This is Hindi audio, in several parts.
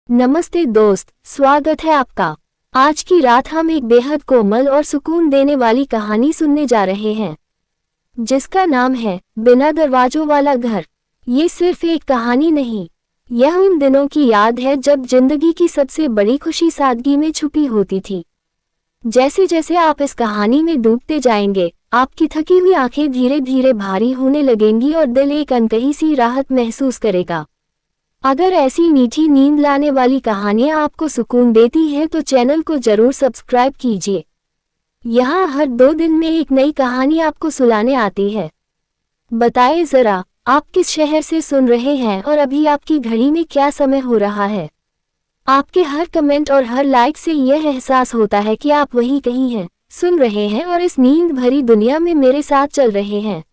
नमस्ते दोस्त, स्वागत है आपका। आज की रात हम एक बेहद कोमल और सुकून देने वाली कहानी सुनने जा रहे हैं, जिसका नाम है बिना दरवाजों वाला घर। ये सिर्फ एक कहानी नहीं, यह उन दिनों की याद है जब जिंदगी की सबसे बड़ी खुशी सादगी में छुपी होती थी। जैसे जैसे आप इस कहानी में डूबते जाएंगे, आपकी थकी हुई आंखें धीरे धीरे भारी होने लगेंगी और दिल एक अनकही सी राहत महसूस करेगा। अगर ऐसी मीठी नींद लाने वाली कहानियां आपको सुकून देती हैं तो चैनल को जरूर सब्सक्राइब कीजिए। यहाँ हर 2 दिन में एक नई कहानी आपको सुनाने आती है। बताएं जरा, आप किस शहर से सुन रहे हैं और अभी आपकी घड़ी में क्या समय हो रहा है? आपके हर कमेंट और हर लाइक से यह एहसास होता है कि आप वहीं कहीं हैं, सुन रहे हैं और इस नींद भरी दुनिया में मेरे साथ चल रहे हैं।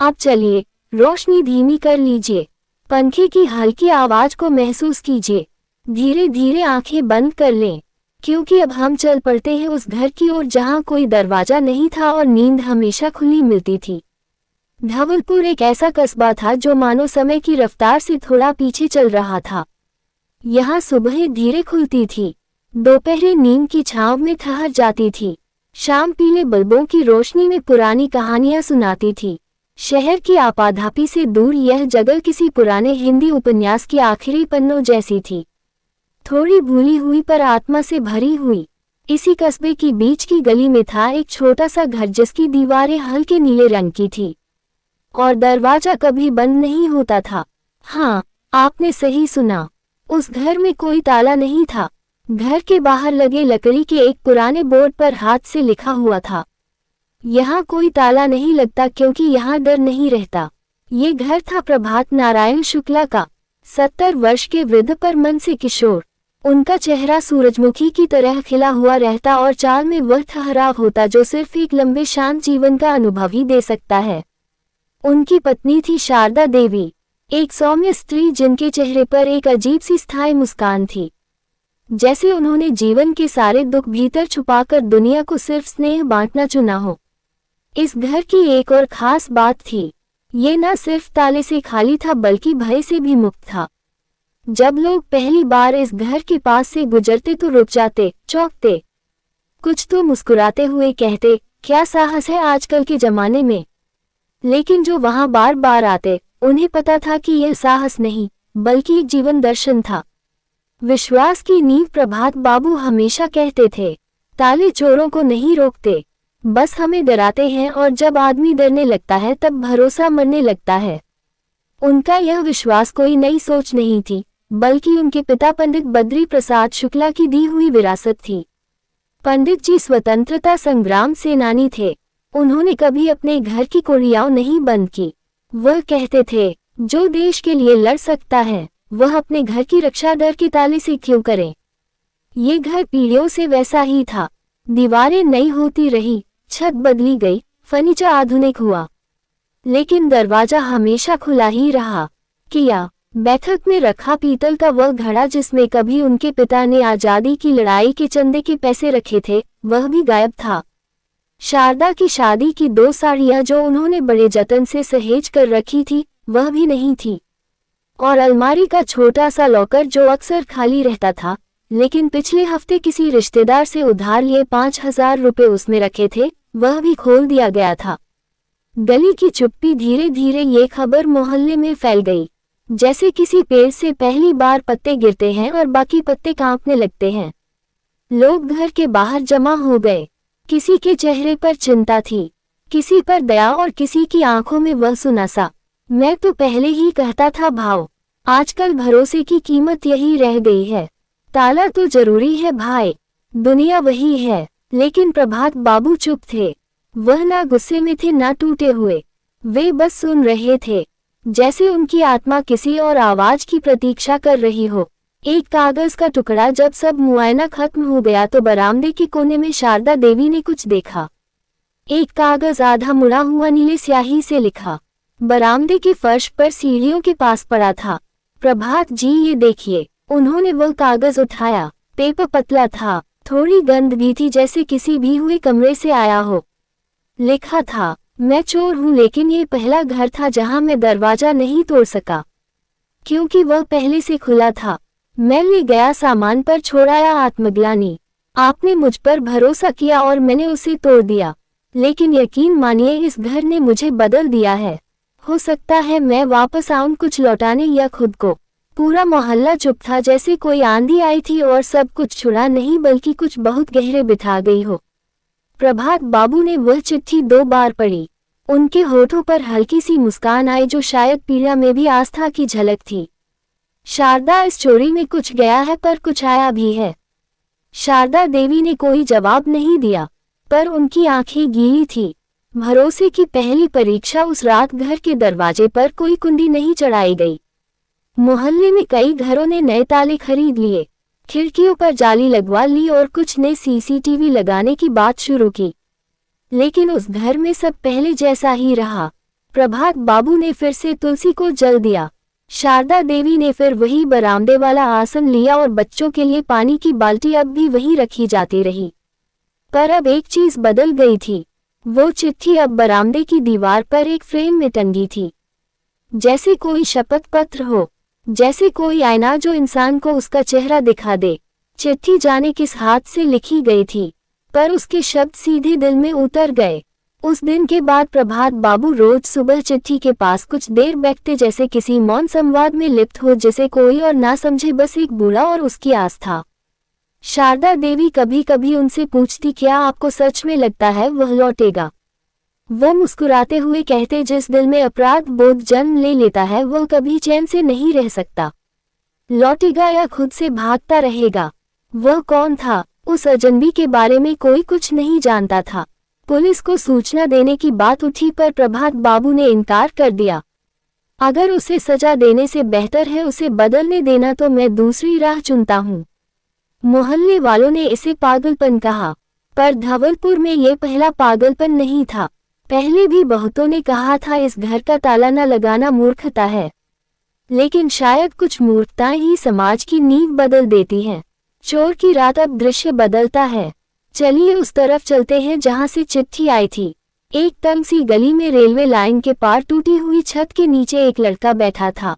अब चलिए, रोशनी धीमी कर लीजिए, पंखे की हल्की आवाज को महसूस कीजिए, धीरे धीरे आंखें बंद कर लें, क्योंकि अब हम चल पड़ते हैं उस घर की ओर जहां कोई दरवाजा नहीं था और नींद हमेशा खुली मिलती थी। धवलपुर एक ऐसा कस्बा था जो मानो समय की रफ्तार से थोड़ा पीछे चल रहा था। यहाँ सुबह धीरे खुलती थी, दोपहर नींद की छांव में ठहर जाती थी, शाम पीले बल्बों की रोशनी में पुरानी कहानियां सुनाती थी। शहर की आपाधापी से दूर यह जगह किसी पुराने हिंदी उपन्यास की आखिरी पन्नों जैसी थी, थोड़ी भूली हुई पर आत्मा से भरी हुई। इसी कस्बे की बीच की गली में था एक छोटा सा घर जिसकी दीवारें हल्के नीले रंग की थी और दरवाजा कभी बंद नहीं होता था। हाँ, आपने सही सुना, उस घर में कोई ताला नहीं था। घर के बाहर लगे लकड़ी के एक पुराने बोर्ड पर हाथ से लिखा हुआ था, यहाँ कोई ताला नहीं लगता क्योंकि यहाँ डर नहीं रहता। ये घर था प्रभात नारायण शुक्ला का, 70 वर्ष के वृद्ध पर मन से किशोर। उनका चेहरा सूरजमुखी की तरह खिला हुआ रहता और चाल में वह ठहराव होता जो सिर्फ एक लंबे शांत जीवन का अनुभव ही दे सकता है। उनकी पत्नी थी शारदा देवी, एक सौम्य स्त्री जिनके चेहरे पर एक अजीब सी स्थायी मुस्कान थी, जैसे उन्होंने जीवन के सारे दुख भीतर छुपाकर दुनिया को सिर्फ स्नेह बांटना चुना हो। इस घर की एक और खास बात थी, ये न सिर्फ ताले से खाली था बल्कि भय से भी मुक्त था। जब लोग पहली बार इस घर के पास से गुजरते तो रुक जाते, चौंकते, कुछ तो मुस्कुराते हुए कहते, क्या साहस है आजकल के जमाने में। लेकिन जो वहां बार बार आते, उन्हें पता था कि यह साहस नहीं बल्कि एक जीवन दर्शन था। विश्वास की नींव। प्रभात बाबू हमेशा कहते थे, ताले चोरों को नहीं रोकते, बस हमें डराते हैं और जब आदमी डरने लगता है तब भरोसा मरने लगता है। उनका यह विश्वास कोई नई सोच नहीं थी बल्कि उनके पिता पंडित बद्री प्रसाद शुक्ला की दी हुई विरासत थी। पंडित जी स्वतंत्रता संग्राम सेनानी थे। उन्होंने कभी अपने घर की कुड़ियां नहीं बंद की। वह कहते थे, जो देश के लिए लड़ सकता है वह अपने घर की रक्षा डर के ताले से क्यों करे। ये घर पीढ़ियों से वैसा ही था। दीवारें नई होती रही, छत बदली गई, फर्नीचर आधुनिक हुआ, लेकिन दरवाजा हमेशा खुला ही रहा। किया बैठक में रखा पीतल का वह घड़ा जिसमें कभी उनके पिता ने आजादी की लड़ाई के चंदे के पैसे रखे थे, वह भी गायब था। शारदा की शादी की 2 साड़ियां जो उन्होंने बड़े जतन से सहेज कर रखी थी, वह भी नहीं थी। और अलमारी का छोटा सा लॉकर जो अक्सर खाली रहता था, लेकिन पिछले हफ्ते किसी रिश्तेदार से उधार लिए 5000 रुपए उसमें रखे थे, वह भी खोल दिया गया था। गली की चुप्पी। धीरे धीरे ये खबर मोहल्ले में फैल गई, जैसे किसी पेड़ से पहली बार पत्ते गिरते हैं और बाकी पत्ते कांपने लगते हैं। लोग घर के बाहर जमा हो गए। किसी के चेहरे पर चिंता थी, किसी पर दया और किसी की आंखों में वह सुनासा, मैं तो पहले ही कहता था भाव। आजकल भरोसे की कीमत यही रह गई है। ताला तो जरूरी है भाई, दुनिया वही है। लेकिन प्रभात बाबू चुप थे। वह ना गुस्से में थे ना टूटे हुए, वे बस सुन रहे थे, जैसे उनकी आत्मा किसी और आवाज की प्रतीक्षा कर रही हो। एक कागज का टुकड़ा। जब सब मुआयना खत्म हो गया तो बरामदे के कोने में शारदा देवी ने कुछ देखा। एक कागज आधा मुड़ा हुआ नीले स्याही से लिखा, बरामदे के फर्श पर सीढ़ियों के पास पड़ा था। प्रभात जी ये देखिए। उन्होंने वह कागज उठाया। पेपर पतला था, थोड़ी गंदगी थी जैसे किसी भी हुए कमरे से आया हो। लिखा था, मैं चोर हूँ लेकिन ये पहला घर था जहाँ मैं दरवाजा नहीं तोड़ सका, क्योंकि वह पहले से खुला था। मैं ले गया सामान पर छोड़ाया आत्मग्लानि। आपने मुझ पर भरोसा किया और मैंने उसे तोड़ दिया, लेकिन यकीन मानिए इस घर ने मुझे बदल दिया है। हो सकता है मैं वापस आऊं कुछ लौटाने या खुद को। पूरा मोहल्ला चुप था, जैसे कोई आंधी आई थी और सब कुछ छुड़ा नहीं बल्कि कुछ बहुत गहरे बिठा गई हो। प्रभात बाबू ने वह चिट्ठी 2 बार पढ़ी। उनके होठों पर हल्की सी मुस्कान आई जो शायद पीड़ा में भी आस्था की झलक थी। शारदा, इस चोरी में कुछ गया है पर कुछ आया भी है। शारदा देवी ने कोई जवाब नहीं दिया, पर उनकी आंखें गीली थी। भरोसे की पहली परीक्षा उस रात घर के दरवाजे पर कोई कुंडी नहीं चढ़ाई गई। मोहल्ले में कई घरों ने नए ताले खरीद लिए, खिड़कियों पर जाली लगवा ली और कुछ ने सीसीटीवी लगाने की बात शुरू की, लेकिन उस घर में सब पहले जैसा ही रहा। प्रभात बाबू ने फिर से तुलसी को जल दिया। शारदा देवी ने फिर वही बरामदे वाला आसन लिया और बच्चों के लिए पानी की बाल्टी अब भी वहीं रखी जाती रही। पर अब एक चीज बदल गई थी। वो चिट्ठी अब बरामदे की दीवार पर एक फ्रेम में टंगी थी, जैसे कोई शपथ पत्र हो, जैसे कोई आईना जो इंसान को उसका चेहरा दिखा दे। चिट्ठी जाने किस हाथ से लिखी गई थी, पर उसके शब्द सीधे दिल में उतर गए। उस दिन के बाद प्रभात बाबू रोज सुबह चिट्ठी के पास कुछ देर बैठते, जैसे किसी मौन संवाद में लिप्त हो जिसे कोई और ना समझे, बस एक बूढ़ा और उसकी आस्था। शारदा देवी कभी कभी उनसे पूछती, क्या आपको सच में लगता है वह लौटेगा? वो मुस्कुराते हुए कहते, जिस दिल में अपराध बोध जन्म ले लेता है वह कभी चैन से नहीं रह सकता। लौटेगा या खुद से भागता रहेगा? वह कौन था? उस अजनबी के बारे में कोई कुछ नहीं जानता था। पुलिस को सूचना देने की बात उठी पर प्रभात बाबू ने इनकार कर दिया। अगर उसे सजा देने से बेहतर है उसे बदलने देना तो मैं दूसरी राह चुनता हूँ। मोहल्ले वालों ने इसे पागलपन कहा, पर धवलपुर में ये पहला पागलपन नहीं था। पहले भी बहुतों ने कहा था इस घर का ताला न लगाना मूर्खता है, लेकिन शायद कुछ मूर्खताएं ही समाज की नींव बदल देती हैं। चोर की रात अब दृश्य बदलता है। चलिए उस तरफ चलते हैं जहां से चिट्ठी आई थी। एक तंग सी गली में रेलवे लाइन के पार टूटी हुई छत के नीचे एक लड़का बैठा था।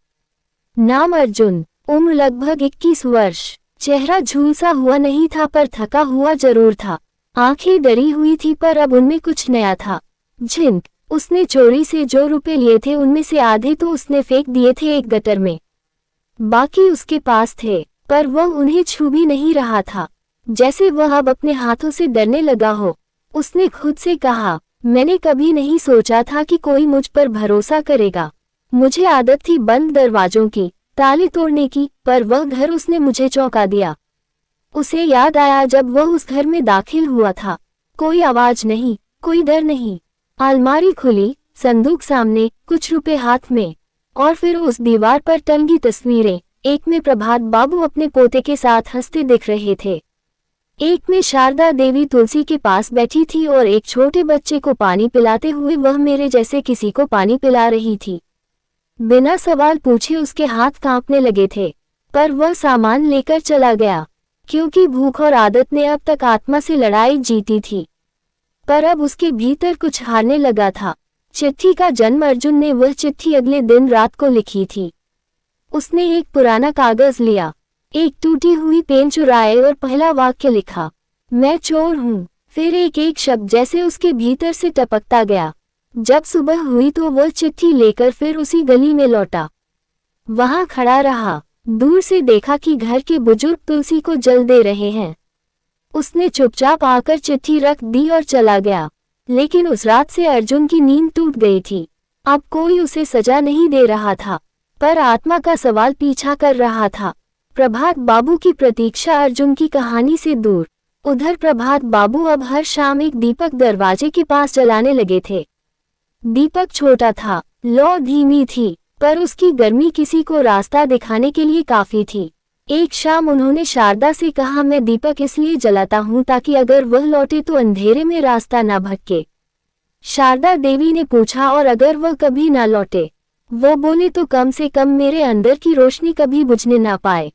नाम अर्जुन, उम्र लगभग 21 वर्ष। चेहरा झुलसा हुआ नहीं था पर थका हुआ जरूर था। आंखें डरी हुई थी पर अब उनमें कुछ नया था। झिंक, उसने चोरी से जो रुपए लिए थे उनमें से आधे तो उसने फेंक दिए थे एक गटर में, बाकी उसके पास थे, पर वह उन्हें छू भी नहीं रहा था, जैसे वह अब अपने हाथों से डरने लगा हो। उसने खुद से कहा, मैंने कभी नहीं सोचा था कि कोई मुझ पर भरोसा करेगा। मुझे आदत थी बंद दरवाजों की, ताले तोड़ने की, पर वह घर उसने मुझे चौंका दिया। उसे याद आया जब वह उस घर में दाखिल हुआ था। कोई आवाज नहीं, कोई डर नहीं। अलमारी खुली, संदूक सामने, कुछ रुपए हाथ में, और फिर उस दीवार पर टंगी तस्वीरें। एक में प्रभात बाबू अपने पोते के साथ हंसते दिख रहे थे, एक में शारदा देवी तुलसी के पास बैठी थी और एक छोटे बच्चे को पानी पिलाते हुए वह मेरे जैसे किसी को पानी पिला रही थी। बिना सवाल पूछे उसके हाथ कांपने लगे थे, पर वह सामान लेकर चला गया, क्योंकि भूख और आदत ने अब तक आत्मा से लड़ाई जीती थी। पर अब उसके भीतर कुछ हारने लगा था। चिट्ठी का जन्म अर्जुन ने वह चिट्ठी अगले दिन रात को लिखी थी। उसने एक पुराना कागज लिया, एक टूटी हुई पेन चुराए और पहला वाक्य लिखा, मैं चोर हूँ। फिर एक एक शब्द जैसे उसके भीतर से टपकता गया। जब सुबह हुई तो वह चिट्ठी लेकर फिर उसी गली में लौटा। वहां खड़ा रहा, दूर से देखा कि घर के बुजुर्ग तुलसी को जल दे रहे हैं। उसने चुपचाप आकर चिट्ठी रख दी और चला गया। लेकिन उस रात से अर्जुन की नींद टूट गई थी। अब कोई उसे सजा नहीं दे रहा था, पर आत्मा का सवाल पीछा कर रहा था। प्रभात बाबू की प्रतीक्षा अर्जुन की कहानी से दूर। उधर प्रभात बाबू अब हर शाम एक दीपक दरवाजे के पास जलाने लगे थे। दीपक छोटा था, लौ धीमी थी, पर उसकी गर्मी किसी को रास्ता दिखाने के लिए काफी थी। एक शाम उन्होंने शारदा से कहा, मैं दीपक इसलिए जलाता हूँ ताकि अगर वह लौटे तो अंधेरे में रास्ता ना भटके। शारदा देवी ने पूछा, और अगर वह कभी ना लौटे? वो बोले, तो कम से कम मेरे अंदर की रोशनी कभी बुझने ना पाए।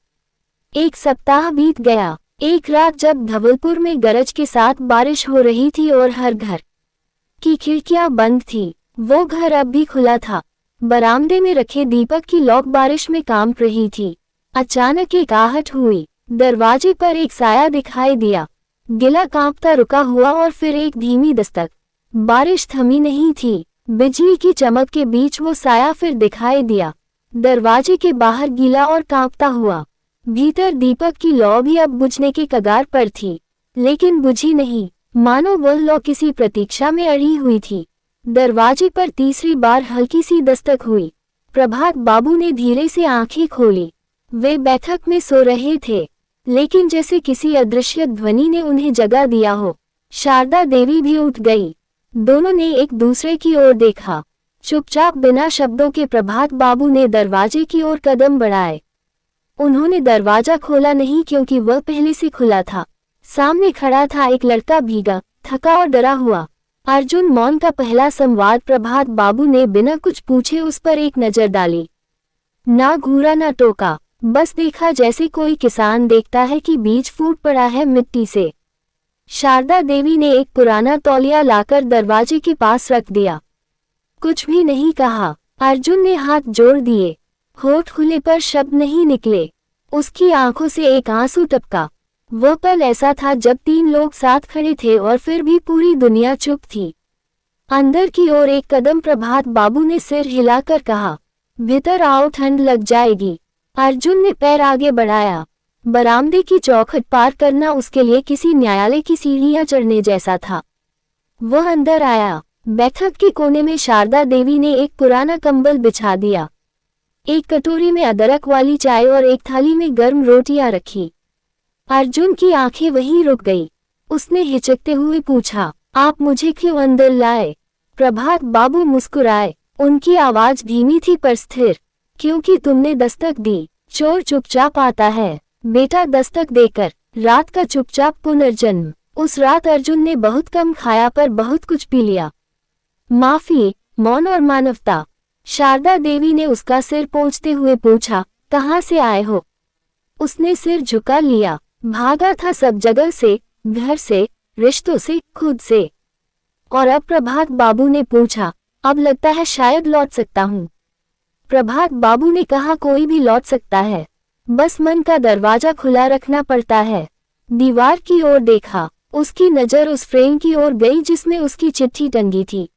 एक सप्ताह बीत गया। एक रात जब धवलपुर में गरज के साथ बारिश हो रही थी और हर घर की खिड़कियां बंद थी, वो घर अब भी खुला था। बरामदे में रखे दीपक की लौ बारिश में कांप रही थी। अचानक एक आहट हुई। दरवाजे पर एक साया दिखाई दिया। गिला कांपता रुका हुआ और फिर एक धीमी दस्तक। बारिश थमी नहीं थी। बिजली की चमक के बीच वो साया फिर दिखाई दिया। दरवाजे के बाहर गीला और कांपता हुआ। भीतर दीपक की लौ भी अब बुझने के कगार पर थी, लेकिन बुझी नहीं, मानो वह लौ किसी प्रतीक्षा में अड़ी हुई थी। दरवाजे पर तीसरी बार हल्की सी दस्तक हुई। प्रभात बाबू ने धीरे से आंखें खोली। वे बैठक में सो रहे थे, लेकिन जैसे किसी अदृश्य ध्वनि ने उन्हें जगा दिया हो। शारदा देवी भी उठ गई। दोनों ने एक दूसरे की ओर देखा। चुपचाप बिना शब्दों के प्रभात बाबू ने दरवाजे की ओर कदम बढ़ाए। उन्होंने दरवाजा खोला नहीं क्योंकि वह पहले से खुला था। सामने खड़ा था एक लड़का, भीगा, थका और डरा हुआ। अर्जुन मौन का पहला संवाद। प्रभात बाबू ने बिना कुछ पूछे उस पर एक नजर डाली। ना घूरा ना टोका, बस देखा जैसे कोई किसान देखता है कि बीज फूट पड़ा है मिट्टी से। शारदा देवी ने एक पुराना तौलिया लाकर दरवाजे के पास रख दिया। कुछ भी नहीं कहा। अर्जुन ने हाथ जोड़ दिए। होठ खुले पर शब्द नहीं निकले। उसकी आंखों से एक आंसू टपका। वह पल ऐसा था जब तीन लोग साथ खड़े थे और फिर भी पूरी दुनिया चुप थी। अंदर की ओर एक कदम। प्रभात बाबू ने सिर हिलाकर कहा, भीतर आओ, ठंड लग जाएगी। अर्जुन ने पैर आगे बढ़ाया। बरामदे की चौखट पार करना उसके लिए किसी न्यायालय की सीढ़ियां चढ़ने जैसा था। वह अंदर आया। बैठक के कोने में शारदा देवी ने एक पुराना कंबल बिछा दिया। एक कटोरी में अदरक वाली चाय और एक थाली में गर्म रोटियां रखी। अर्जुन की आंखें वहीं रुक गई। उसने हिचकते हुए पूछा, आप मुझे क्यों अंदर लाए? प्रभात बाबू मुस्कुराए। उनकी आवाज धीमी थी पर स्थिर। क्योंकि तुमने दस्तक दी। चोर चुपचाप आता है बेटा, दस्तक देकर। रात का चुपचाप पुनर्जन्म। उस रात अर्जुन ने बहुत कम खाया पर बहुत कुछ पी लिया। माफी, मौन और मानवता। शारदा देवी ने उसका सिर पोंछते हुए पूछा, कहाँ से आए हो? उसने सिर झुका लिया। भागा था सब जगह से, घर से, रिश्तों से, खुद से। और अब? प्रभात बाबू ने पूछा। अब लगता है शायद लौट सकता हूँ। प्रभात बाबू ने कहा, कोई भी लौट सकता है, बस मन का दरवाजा खुला रखना पड़ता है। दीवार की ओर देखा। उसकी नजर उस फ्रेम की ओर गई जिसमें उसकी चिट्ठी टंगी थी।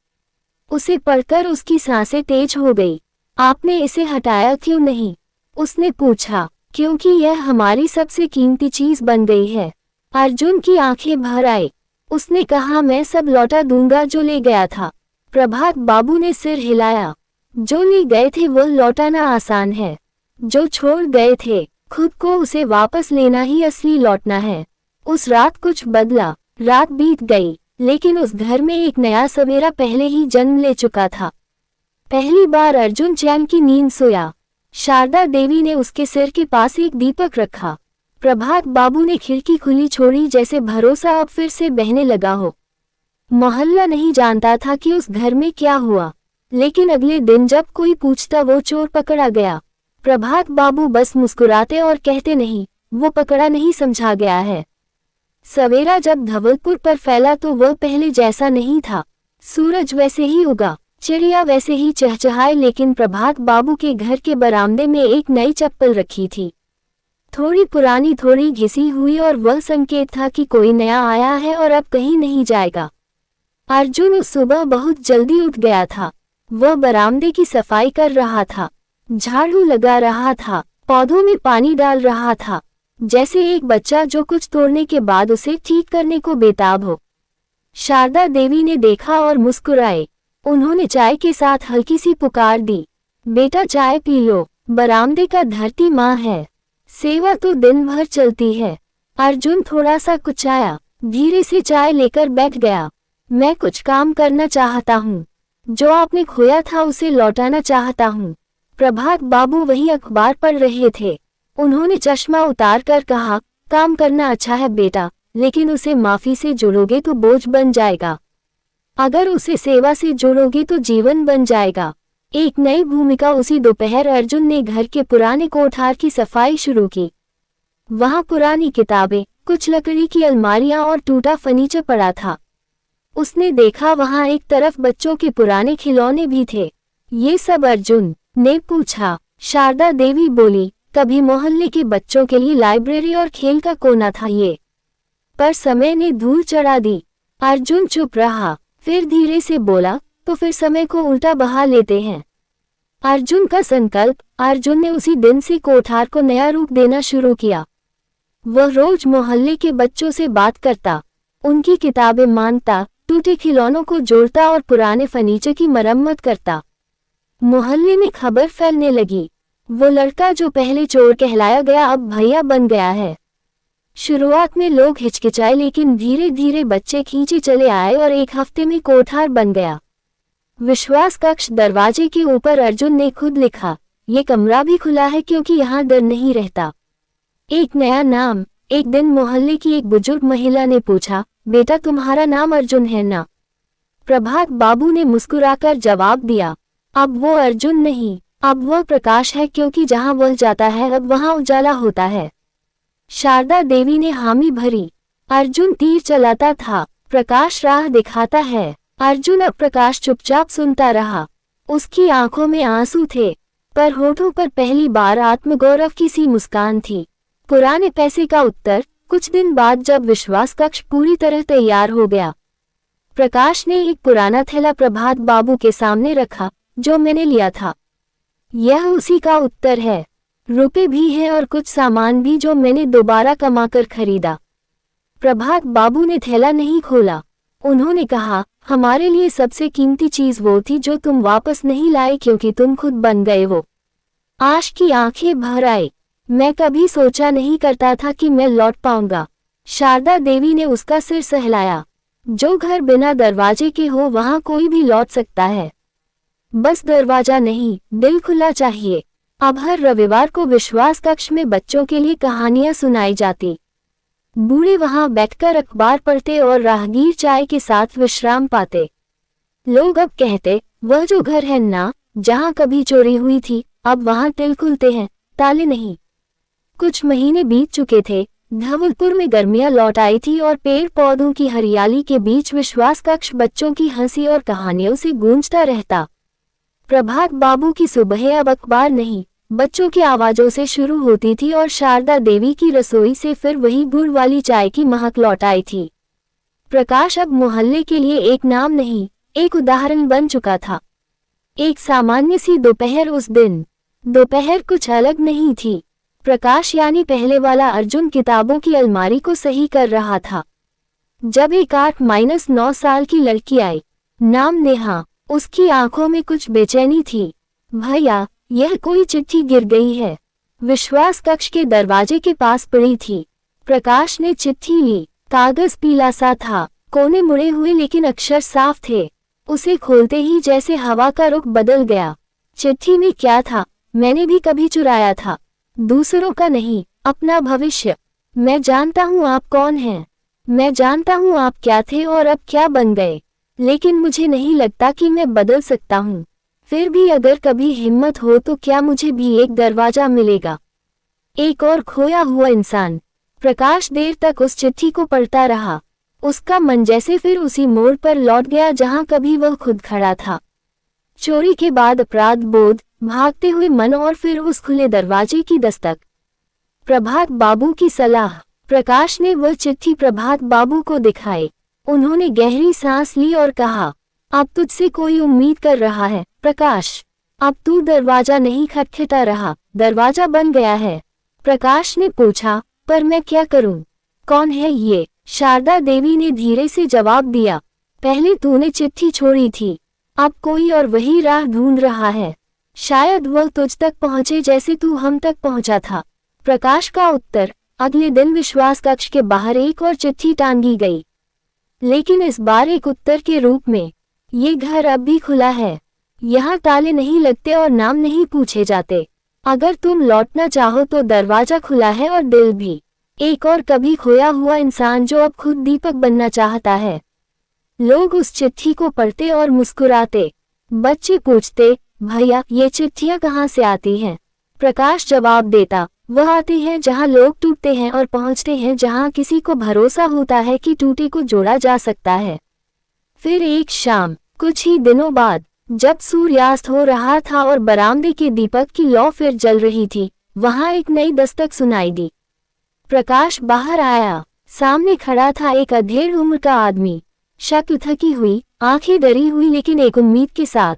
उसे पढ़कर उसकी सांसें तेज हो गई। आपने इसे हटाया क्यों नहीं? उसने पूछा। क्योंकि यह हमारी सबसे कीमती चीज बन गई है। अर्जुन की आंखें भर आई। उसने कहा, मैं सब लौटा दूंगा जो ले गया था। प्रभात बाबू ने सिर हिलाया। जो ले गए थे वह लौटाना आसान है, जो छोड़ गए थे खुद को उसे वापस लेना ही असली लौटना है। उस रात कुछ बदला। रात बीत गई, लेकिन उस घर में एक नया सवेरा पहले ही जन्म ले चुका था। पहली बार अर्जुन चैन की नींद सोया। शारदा देवी ने उसके सिर के पास एक दीपक रखा। प्रभात बाबू ने खिड़की खुली छोड़ी, जैसे भरोसा अब फिर से बहने लगा हो। मोहल्ला नहीं जानता था कि उस घर में क्या हुआ, लेकिन अगले दिन जब कोई पूछता वो चोर पकड़ा गया, प्रभात बाबू बस मुस्कुराते और कहते, नहीं, वो पकड़ा नहीं, समझा गया है। सवेरा जब धवलपुर पर फैला तो वह पहले जैसा नहीं था। सूरज वैसे ही उगा, चिड़िया वैसे ही चहचहाए, लेकिन प्रभात बाबू के घर के बरामदे में एक नई चप्पल रखी थी। थोड़ी पुरानी, थोड़ी घिसी हुई, और वह संकेत था कि कोई नया आया है और अब कहीं नहीं जाएगा। अर्जुन उस सुबह बहुत जल्दी उठ गया था। वह बरामदे की सफाई कर रहा था, झाड़ू लगा रहा था, पौधों में पानी डाल रहा था, जैसे एक बच्चा जो कुछ तोड़ने के बाद उसे ठीक करने को बेताब हो। शारदा देवी ने देखा और मुस्कुराए। उन्होंने चाय के साथ हल्की सी पुकार दी, बेटा चाय पी लो, बरामदे का धरती माँ है, सेवा तो दिन भर चलती है। अर्जुन थोड़ा सा कुचाया, धीरे से चाय लेकर बैठ गया। मैं कुछ काम करना चाहता हूँ, जो आपने खोया था उसे लौटाना चाहता हूँ। प्रभात बाबू वही अखबार पढ़ रहे थे। उन्होंने चश्मा उतार कर कहा, काम करना अच्छा है बेटा, लेकिन उसे माफी से जोड़ोगे तो बोझ बन जाएगा। अगर उसे सेवा से जोड़ोगे तो जीवन बन जाएगा। एक नई भूमिका। उसी दोपहर अर्जुन ने घर के पुराने कोठार की सफाई शुरू की। वहां पुरानी किताबें, कुछ लकड़ी की अलमारियां और टूटा फर्नीचर पड़ा था। उसने देखा वहां एक तरफ बच्चों के पुराने खिलौने भी थे। ये सब? अर्जुन ने पूछा। शारदा देवी बोली, कभी मोहल्ले के बच्चों के लिए लाइब्रेरी और खेल का कोना था ये। पर समय ने धूल चढ़ा दी। अर्जुन चुप रहा, फिर धीरे से बोला, तो फिर समय को उल्टा बहा लेते हैं। अर्जुन का संकल्प। अर्जुन ने उसी दिन से कोठार को नया रूप देना शुरू किया। वह रोज मोहल्ले के बच्चों से बात करता, उनकी किताबें मांगता, टूटे खिलौनों को जोड़ता और पुराने फर्नीचर की मरम्मत करता। मोहल्ले में खबर फैलने लगी, वो लड़का जो पहले चोर कहलाया गया अब भैया बन गया है। शुरुआत में लोग हिचकिचाए, लेकिन धीरे धीरे बच्चे खींचे चले आए और एक हफ्ते में कोठार बन गया। विश्वास कक्ष दरवाजे के ऊपर अर्जुन ने खुद लिखा, ये कमरा भी खुला है क्योंकि यहाँ डर नहीं रहता। एक नया नाम। एक दिन मोहल्ले की एक बुजुर्ग महिला ने पूछा, बेटा तुम्हारा नाम अर्जुन है ना? प्रभात बाबू ने मुस्कुराकर जवाब दिया, अब वो अर्जुन नहीं, अब वह प्रकाश है, क्योंकि जहाँ वह जाता है अब वहाँ उजाला होता है। शारदा देवी ने हामी भरी। अर्जुन तीर चलाता था, प्रकाश राह दिखाता है। अर्जुन अब प्रकाश चुपचाप सुनता रहा। उसकी आंखों में आंसू थे, पर होठों पर पहली बार आत्मगौरव की सी मुस्कान थी। पुराने पैसे का उत्तर। कुछ दिन बाद जब विश्वास कक्ष पूरी तरह तैयार हो गया, प्रकाश ने एक पुराना थैला प्रभात बाबू के सामने रखा, जो मैंने लिया था। यह उसी का उत्तर है। रुपए भी हैं और कुछ सामान भी जो मैंने दोबारा कमाकर खरीदा। प्रभात बाबू ने थैला नहीं खोला। उन्होंने कहा, हमारे लिए सबसे कीमती चीज वो थी जो तुम वापस नहीं लाए क्योंकि तुम खुद बन गए वो। आश की आंखें भर आई। मैं कभी सोचा नहीं करता था कि मैं लौट पाऊंगा। शारदा देवी ने उसका सिर सहलाया। जो घर बिना दरवाजे के हो वहां कोई भी लौट सकता है, बस दरवाजा नहीं, दिल खुला चाहिए। अब हर रविवार को विश्वास कक्ष में बच्चों के लिए कहानियां सुनाई जाती। बूढ़े वहां बैठकर अखबार पढ़ते और राहगीर चाय के साथ विश्राम पाते। लोग अब कहते, वह जो घर है ना, जहां कभी चोरी हुई थी, अब वहां तिल खुलते हैं, ताले नहीं। कुछ महीने बीत चुके थे। धवलपुर में गर्मियां लौट आई थी और पेड़ पौधों की हरियाली के बीच विश्वास कक्ष बच्चों की हंसी और कहानियों से गूंजता रहता। प्रभात बाबू की सुबह अब अखबार नहीं, बच्चों की आवाजों से शुरू होती थी और शारदा देवी की रसोई से फिर वही गुड़ वाली चाय की महक लौट आई थी। प्रकाश अब मोहल्ले के लिए एक नाम नहीं, एक उदाहरण बन चुका था। एक सामान्य सी दोपहर। उस दिन दोपहर कुछ अलग नहीं थी। प्रकाश यानी पहले वाला अर्जुन किताबों की अलमारी को सही कर रहा था, जब एक 8-9 साल की लड़की आई, नाम नेहा। उसकी आंखों में कुछ बेचैनी थी। भैया, यह कोई चिट्ठी गिर गई है। विश्वास कक्ष के दरवाजे के पास पड़ी थी। प्रकाश ने चिट्ठी ली। कागज पीला सा था, कोने मुड़े हुए लेकिन अक्षर साफ थे। उसे खोलते ही जैसे हवा का रुख बदल गया। चिट्ठी में क्या था? मैंने भी कभी चुराया था, दूसरों का नहीं, अपना भविष्य। मैं जानता हूँ आप कौन हैं, मैं जानता हूँ आप क्या थे और अब क्या बन गए, लेकिन मुझे नहीं लगता कि मैं बदल सकता हूँ। फिर भी अगर कभी हिम्मत हो तो क्या मुझे भी एक दरवाजा मिलेगा, एक और खोया हुआ इंसान। प्रकाश देर तक उस चिट्ठी को पढ़ता रहा। उसका मन जैसे फिर उसी मोड़ पर लौट गया जहां कभी वह खुद खड़ा था। चोरी के बाद अपराध बोध, भागते हुए मन और फिर उस खुले दरवाजे की दस्तक। प्रभात बाबू की सलाह। प्रकाश ने वह चिट्ठी प्रभात बाबू को दिखाई। उन्होंने गहरी सांस ली और कहा, अब तुझसे कोई उम्मीद कर रहा है प्रकाश। अब तू दरवाजा नहीं खटखटा रहा, दरवाजा बन गया है। प्रकाश ने पूछा, पर मैं क्या करूं? कौन है ये? शारदा देवी ने धीरे से जवाब दिया, पहले तूने चिट्ठी छोड़ी थी, अब कोई और वही राह ढूंढ रहा है। शायद वह तुझ तक पहुंचे जैसे तू हम तक पहुंचा था। प्रकाश का उत्तर। अगले दिन विश्वास कक्ष के बाहर एक और चिट्ठी टांगी गई, लेकिन इस बार एक उत्तर के रूप में। ये घर अब भी खुला है, यहाँ ताले नहीं लगते और नाम नहीं पूछे जाते। अगर तुम लौटना चाहो तो दरवाजा खुला है और दिल भी। एक और कभी खोया हुआ इंसान जो अब खुद दीपक बनना चाहता है। लोग उस चिट्ठी को पढ़ते और मुस्कुराते। बच्चे पूछते, भैया ये चिट्ठियां कहाँ से आती हैं? प्रकाश जवाब देता, वह आती हैं जहाँ लोग टूटते हैं और पहुँचते हैं जहाँ किसी को भरोसा होता है कि टूटे को जोड़ा जा सकता है। फिर एक शाम, कुछ ही दिनों बाद, जब सूर्यास्त हो रहा था और बरामदे के दीपक की लौ फिर जल रही थी, वहां एक नई दस्तक सुनाई दी। प्रकाश बाहर आया। सामने खड़ा था एक अधेड़ उम्र का आदमी, शक्ल थकी हुई, आंखें डरी हुई, लेकिन एक उम्मीद के साथ।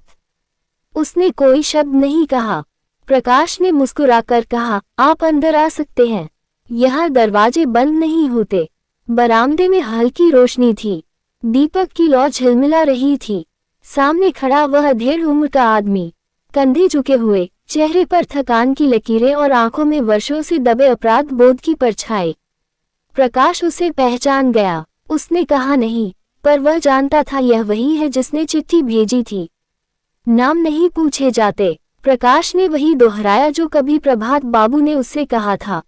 उसने कोई शब्द नहीं कहा। प्रकाश ने मुस्कुराकर कहा, आप अंदर आ सकते हैं। यहाँ दरवाजे बंद नहीं होते। बरामदे में हल्की रोशनी थी। दीपक की लौ झिलमिला रही थी। सामने खड़ा वह अधेड़ उम्र का आदमी, कंधे झुके हुए, चेहरे पर थकान की लकीरें और आंखों में वर्षों से दबे अपराध बोध की परछाई। प्रकाश उसे पहचान गया। उसने कहा नहीं, पर वह जानता था यह वही है जिसने चिट्ठी भेजी थी। नाम नहीं पूछे जाते। प्रकाश ने वही दोहराया जो कभी प्रभात बाबू ने उससे कहा था।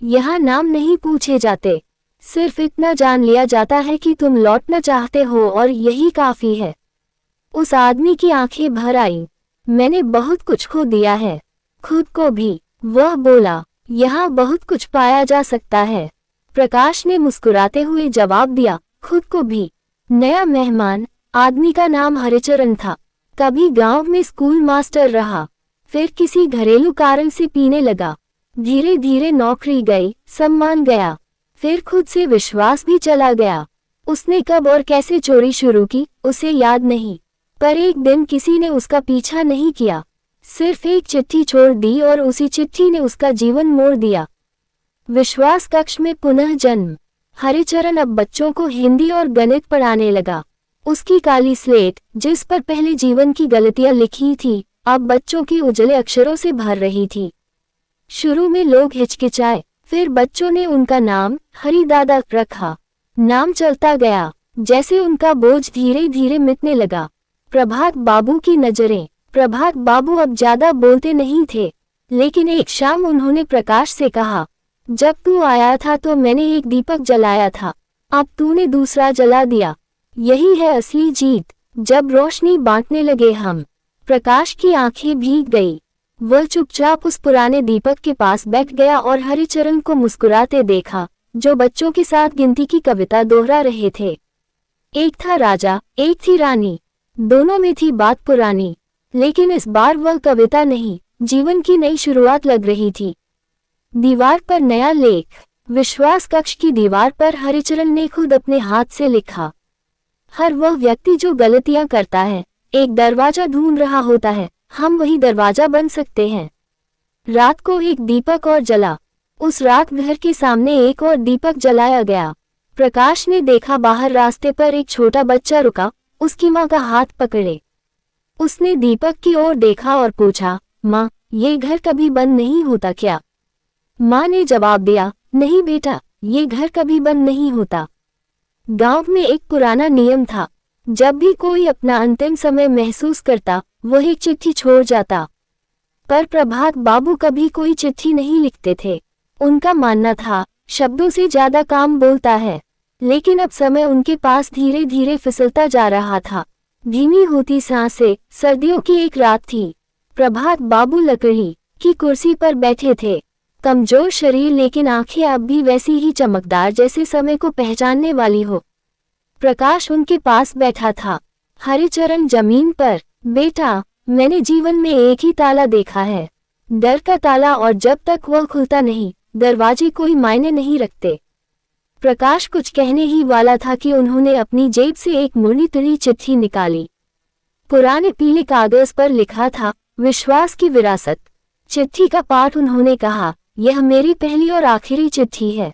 यहाँ नाम नहीं पूछे जाते, सिर्फ इतना जान लिया जाता है कि तुम लौटना चाहते हो, और यही काफी है। उस आदमी की आंखें भर आईं। मैंने बहुत कुछ खो दिया है, खुद को भी, वह बोला। यहाँ बहुत कुछ पाया जा सकता है। प्रकाश ने मुस्कुराते हुए जवाब दिया, खुद को भी। नया मेहमान, आदमी का नाम हरिचरण था। कभी गांव में स्कूल मास्टर रहा, फिर किसी घरेलू कारण से पीने लगा। धीरे धीरे नौकरी गई, सम्मान गया, फिर खुद से विश्वास भी चला गया। उसने कब और कैसे चोरी शुरू की उसे याद नहीं, पर एक दिन किसी ने उसका पीछा नहीं किया, सिर्फ एक चिट्ठी छोड़ दी और उसी चिट्ठी ने उसका जीवन मोड़ दिया। विश्वास कक्ष में पुनः जन्म। हरिचरण अब बच्चों को हिंदी और गणित पढ़ाने लगा। उसकी काली स्लेट, जिस पर पहले जीवन की गलतियां लिखी थी, अब बच्चों के उजले अक्षरों से भर रही थी। शुरू में लोग हिचकिचाए, फिर बच्चों ने उनका नाम हरिदादा रखा। नाम चलता गया, जैसे उनका बोझ धीरे धीरे मिटने लगा। प्रभात बाबू की नजरें। प्रभात बाबू अब ज्यादा बोलते नहीं थे, लेकिन एक शाम उन्होंने प्रकाश से कहा, जब तू आया था तो मैंने एक दीपक जलाया था, अब तूने दूसरा जला दिया। यही है असली जीत। जब रोशनी बांटने लगे हम। प्रकाश की आंखें भीग गई। वह चुपचाप उस पुराने दीपक के पास बैठ गया और हरिचरण को मुस्कुराते देखा, जो बच्चों के साथ गिनती की कविता दोहरा रहे थे। एक था राजा, एक थी रानी, दोनों में थी बात पुरानी, लेकिन इस बार वह कविता नहीं, जीवन की नई शुरुआत लग रही थी। दीवार पर नया लेख। विश्वास कक्ष की दीवार पर हरिचरण ने खुद अपने हाथ से लिखा, हर वह व्यक्ति जो गलतियां करता है, एक दरवाजा ढूंढ रहा होता है, हम वही दरवाजा बन सकते हैं। रात को एक दीपक और जला। उस रात घर के सामने एक और दीपक जलाया गया। प्रकाश ने देखा बाहर रास्ते पर एक छोटा बच्चा रुका, उसकी माँ का हाथ पकड़े। उसने दीपक की ओर देखा और पूछा, माँ, ये घर कभी बंद नहीं होता क्या? माँ ने जवाब दिया, नहीं बेटा, ये घर कभी बंद नहीं होता। गांव में एक पुराना नियम था, जब भी कोई अपना अंतिम समय महसूस करता, वह एक चिट्ठी छोड़ जाता। पर प्रभात बाबू कभी कोई चिट्ठी नहीं लिखते थे। उनका मानना था, शब्दों से ज्यादा काम बोलता है। लेकिन अब समय उनके पास धीरे धीरे फिसलता जा रहा था। धीमी होती सांसें। सर्दियों की एक रात थी। प्रभात बाबू लकड़ी की कुर्सी पर बैठे थे। कमजोर शरीर, लेकिन आंखें अब भी वैसी ही चमकदार जैसे समय को पहचानने वाली हो। प्रकाश उनके पास बैठा था। हरिचरण जमीन पर। बेटा, मैंने जीवन में एक ही ताला देखा है, डर का ताला, और जब तक वह खुलता नहीं, दरवाजे कोई मायने नहीं रखते। प्रकाश कुछ कहने ही वाला था कि उन्होंने अपनी जेब से एक मुड़ी तुड़ी चिट्ठी निकाली। पुराने पीले कागज पर लिखा था, विश्वास की विरासत। चिट्ठी का पाठ उन्होंने कहा, यह मेरी पहली और आखिरी चिट्ठी है।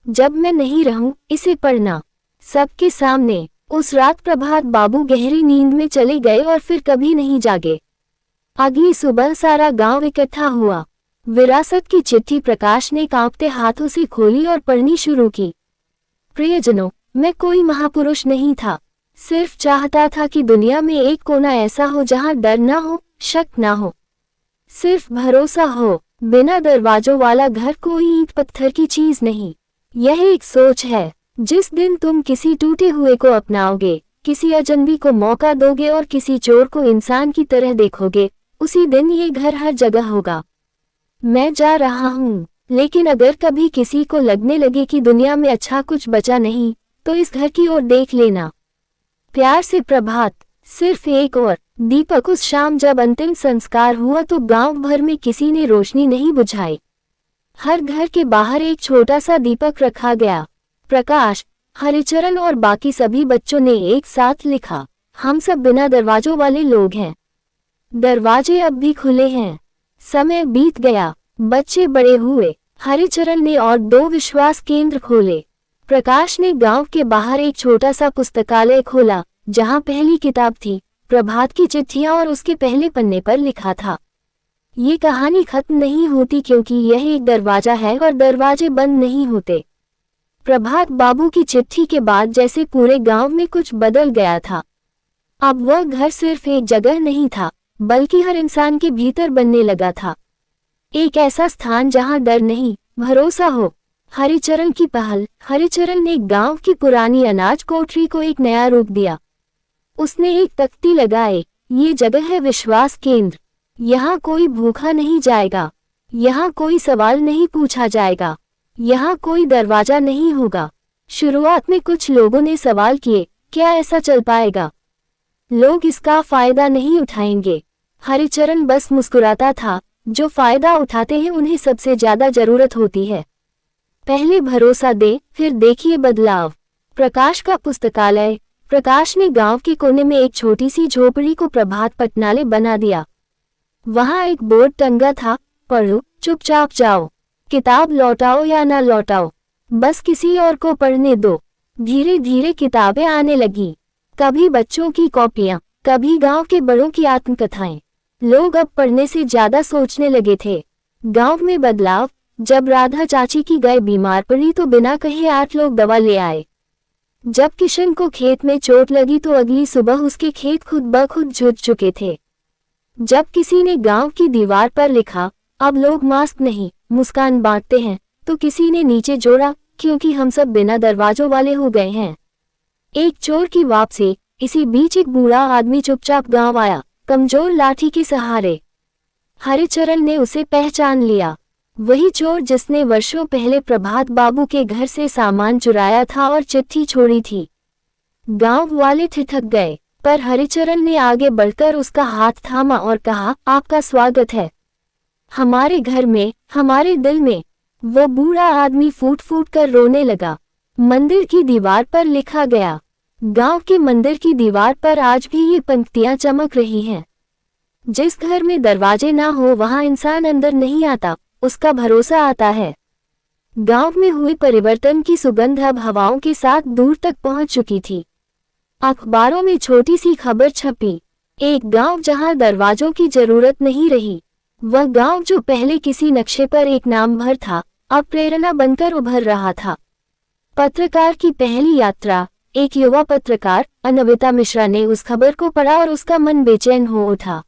जब मैं नहीं रहूं, इसे पढ़ना। सबके सामने। उस रात प्रभात बाबू गहरी नींद में चले गए और फिर कभी नहीं जागे। अगली सुबह सारा गांव इकट्ठा हुआ। विरासत की चिट्ठी प्रकाश ने कांपते हाथों से खोली और पढ़नी शुरू की। प्रियजनों, मैं कोई महापुरुष नहीं था, सिर्फ चाहता था कि दुनिया में एक कोना ऐसा हो जहां डर ना हो, शक ना हो, सिर्फ भरोसा हो। बिना दरवाजों वाला घर कोई ईंट पत्थर की चीज नहीं। यह एक सोच है। जिस दिन तुम किसी टूटे हुए को अपनाओगे, किसी अजनबी को मौका दोगे और किसी चोर को इंसान की तरह देखोगे, उसी दिन ये घर हर जगह होगा। मैं जा रहा हूँ, लेकिन अगर कभी किसी को लगने लगे कि दुनिया में अच्छा कुछ बचा नहीं, तो इस घर की ओर देख लेना। प्यार से प्रभात। सिर्फ एक और दीपक उस शाम जब अंतिम संस्कार हुआ तो गांव भर में किसी ने रोशनी नहीं बुझाई। हर घर के बाहर एक छोटा सा दीपक रखा गया। प्रकाश, हरिचरण और बाकी सभी बच्चों ने एक साथ लिखा, हम सब बिना दरवाजों वाले लोग हैं। दरवाजे अब भी खुले हैं। समय बीत गया, बच्चे बड़े हुए। हरिचरण ने और 2 विश्वास केंद्र खोले। प्रकाश ने गांव के बाहर एक छोटा सा पुस्तकालय खोला, जहां पहली किताब थी, प्रभात की चिट्ठियां, और उसके पहले पन्ने पर लिखा था, ये कहानी खत्म नहीं होती क्योंकि यह एक दरवाजा है और दरवाजे बंद नहीं होते। प्रभात बाबू की चिट्ठी के बाद जैसे पूरे गांव में कुछ बदल गया था। अब वह घर सिर्फ एक जगह नहीं था, बल्कि हर इंसान के भीतर बनने लगा था। एक ऐसा स्थान जहां डर नहीं, भरोसा हो। हरिचरण की पहल। हरिचरण ने गांव की पुरानी अनाज कोठरी को एक नया रूप दिया। उसने एक तख्ती लगाई, ये जगह है विश्वास केंद्र। यहाँ कोई भूखा नहीं जाएगा, यहाँ कोई सवाल नहीं पूछा जाएगा, यहाँ कोई दरवाजा नहीं होगा। शुरुआत में कुछ लोगों ने सवाल किए, क्या ऐसा चल पाएगा? लोग इसका फायदा नहीं उठाएंगे। हरिचरण बस मुस्कुराता था, जो फायदा उठाते हैं उन्हें सबसे ज्यादा जरूरत होती है। पहले भरोसा दे, फिर देखिए बदलाव। प्रकाश का पुस्तकालय। प्रकाश ने गांव के कोने में एक छोटी सी झोपड़ी को प्रभात पटनालय बना दिया। वहां एक बोर्ड टंगा था, पढ़ो, चुपचाप जाओ, किताब लौटाओ या ना लौटाओ, बस किसी और को पढ़ने दो। धीरे धीरे किताबें आने लगी, कभी बच्चों की कॉपियां, कभी गांव के बड़ों की आत्मकथाएं। लोग अब पढ़ने से ज्यादा सोचने लगे थे। गांव में बदलाव। जब राधा चाची की गाय बीमार पड़ी तो बिना कहे 8 लोग दवा ले आए। जब किशन को खेत में चोट लगी तो अगली सुबह उसके खेत खुद ब खुद जुट चुके थे। जब किसी ने गांव की दीवार पर लिखा, अब लोग मास्क नहीं, मुस्कान बांटते हैं, तो किसी ने नीचे जोड़ा, क्योंकि हम सब बिना दरवाजों वाले हो गए हैं। एक चोर की वापसी। इसी बीच एक बूढ़ा आदमी चुपचाप गांव आया, कमजोर लाठी के सहारे। हरिचरण ने उसे पहचान लिया, वही चोर जिसने वर्षों पहले प्रभात बाबू के घर से सामान चुराया था और चिट्ठी छोड़ी थी। गांव वाले ठिठक गए, पर हरिचरण ने आगे बढ़कर उसका हाथ थामा और कहा, आपका स्वागत है हमारे घर में, हमारे दिल में। वो बूढ़ा आदमी फूट फूट कर रोने लगा। मंदिर की दीवार पर लिखा गया। गांव के मंदिर की दीवार पर आज भी ये पंक्तियां चमक रही हैं। जिस घर में दरवाजे ना हो वहां इंसान अंदर नहीं आता, उसका भरोसा आता है। गांव में हुए परिवर्तन की सुगंध अब हवाओं के साथ दूर तक पहुंच चुकी थी। अखबारों में छोटी सी खबर छपी, एक गांव जहां दरवाजों की जरूरत नहीं रही। वह गांव जो पहले किसी नक्शे पर एक नाम भर था, अब प्रेरणा बनकर उभर रहा था। पत्रकार की पहली यात्रा। एक युवा पत्रकार, अनविता मिश्रा ने उस खबर को पढ़ा और उसका मन बेचैन हो उठा।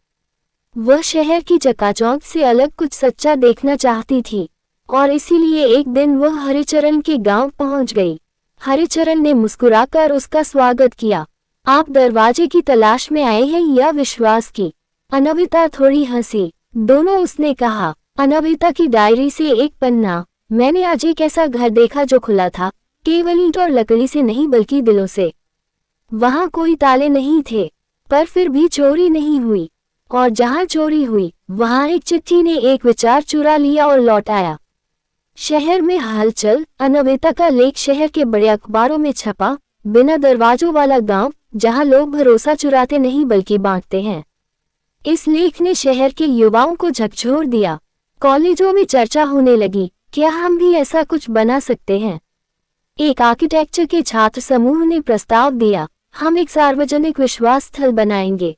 वह शहर की चकाचौंध से अलग कुछ सच्चा देखना चाहती थी, और इसीलिए एक दिन वह हरिचरण के गांव पहुंच गई। हरिचरण ने मुस्कुराकर उसका स्वागत किया। आप दरवाजे की तलाश में आए हैं या विश्वास की? अनविता थोड़ी हंसी। दोनों, उसने कहा। अनविता की डायरी से एक पन्ना। मैंने आज एक ऐसा घर देखा जो खुला था, केवल ईंट और लकड़ी से नहीं बल्कि दिलों से। वहां कोई ताले नहीं थे, पर फिर भी चोरी नहीं हुई, और जहां चोरी हुई वहां एक चिट्ठी ने एक विचार चुरा लिया और लौटाया। शहर में हलचल। अनविता का लेख शहर के बड़े अखबारों में छपा, बिना दरवाजों वाला गांव, जहां लोग भरोसा चुराते नहीं बल्कि बांटते हैं। इस लेख ने शहर के युवाओं को झकझोर दिया। कॉलेजों में चर्चा होने लगी, क्या हम भी ऐसा कुछ बना सकते हैं? एक आर्किटेक्चर के छात्र समूह ने प्रस्ताव दिया, हम एक सार्वजनिक विश्वास स्थल बनाएंगे,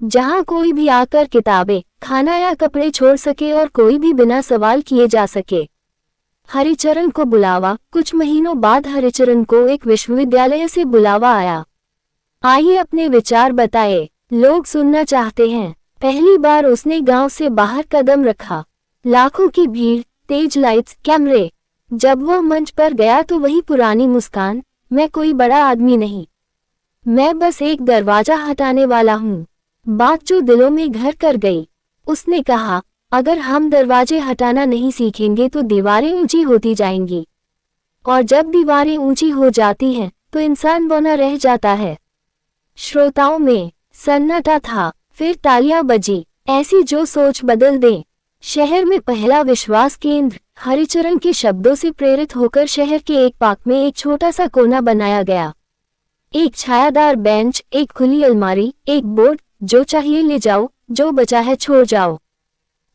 जहां कोई भी आकर किताबें, खाना या कपड़े छोड़ सके और कोई भी बिना सवाल किए जा सके। हरिचरण को बुलावा। कुछ महीनों बाद हरिचरण को एक विश्वविद्यालय से बुलावा आया। आइए अपने विचार बताएं, लोग सुनना चाहते हैं। पहली बार उसने गांव से बाहर कदम रखा। लाखों की भीड़, तेज लाइट्स, कैमरे। जब वह मंच पर गया तो वही पुरानी मुस्कान, मैं कोई बड़ा आदमी नहीं, मैं बस एक दरवाजा हटाने वाला हूँ। बात जो दिलों में घर कर गई। उसने कहा, अगर हम दरवाजे हटाना नहीं सीखेंगे तो दीवारें ऊंची होती जाएंगी, और जब दीवारें ऊंची हो जाती हैं तो इंसान बौना रह जाता है। श्रोताओं में सन्नाटा था, फिर तालियां बजी, ऐसी जो सोच बदल दे। शहर में पहला विश्वास केंद्र। हरिचरण के शब्दों से प्रेरित होकर शहर के एक पार्क में एक छोटा सा कोना बनाया गया। एक छायादार बेंच, एक खुली अलमारी, एक बोर्ड, जो चाहिए ले जाओ, जो बचा है छोड़ जाओ।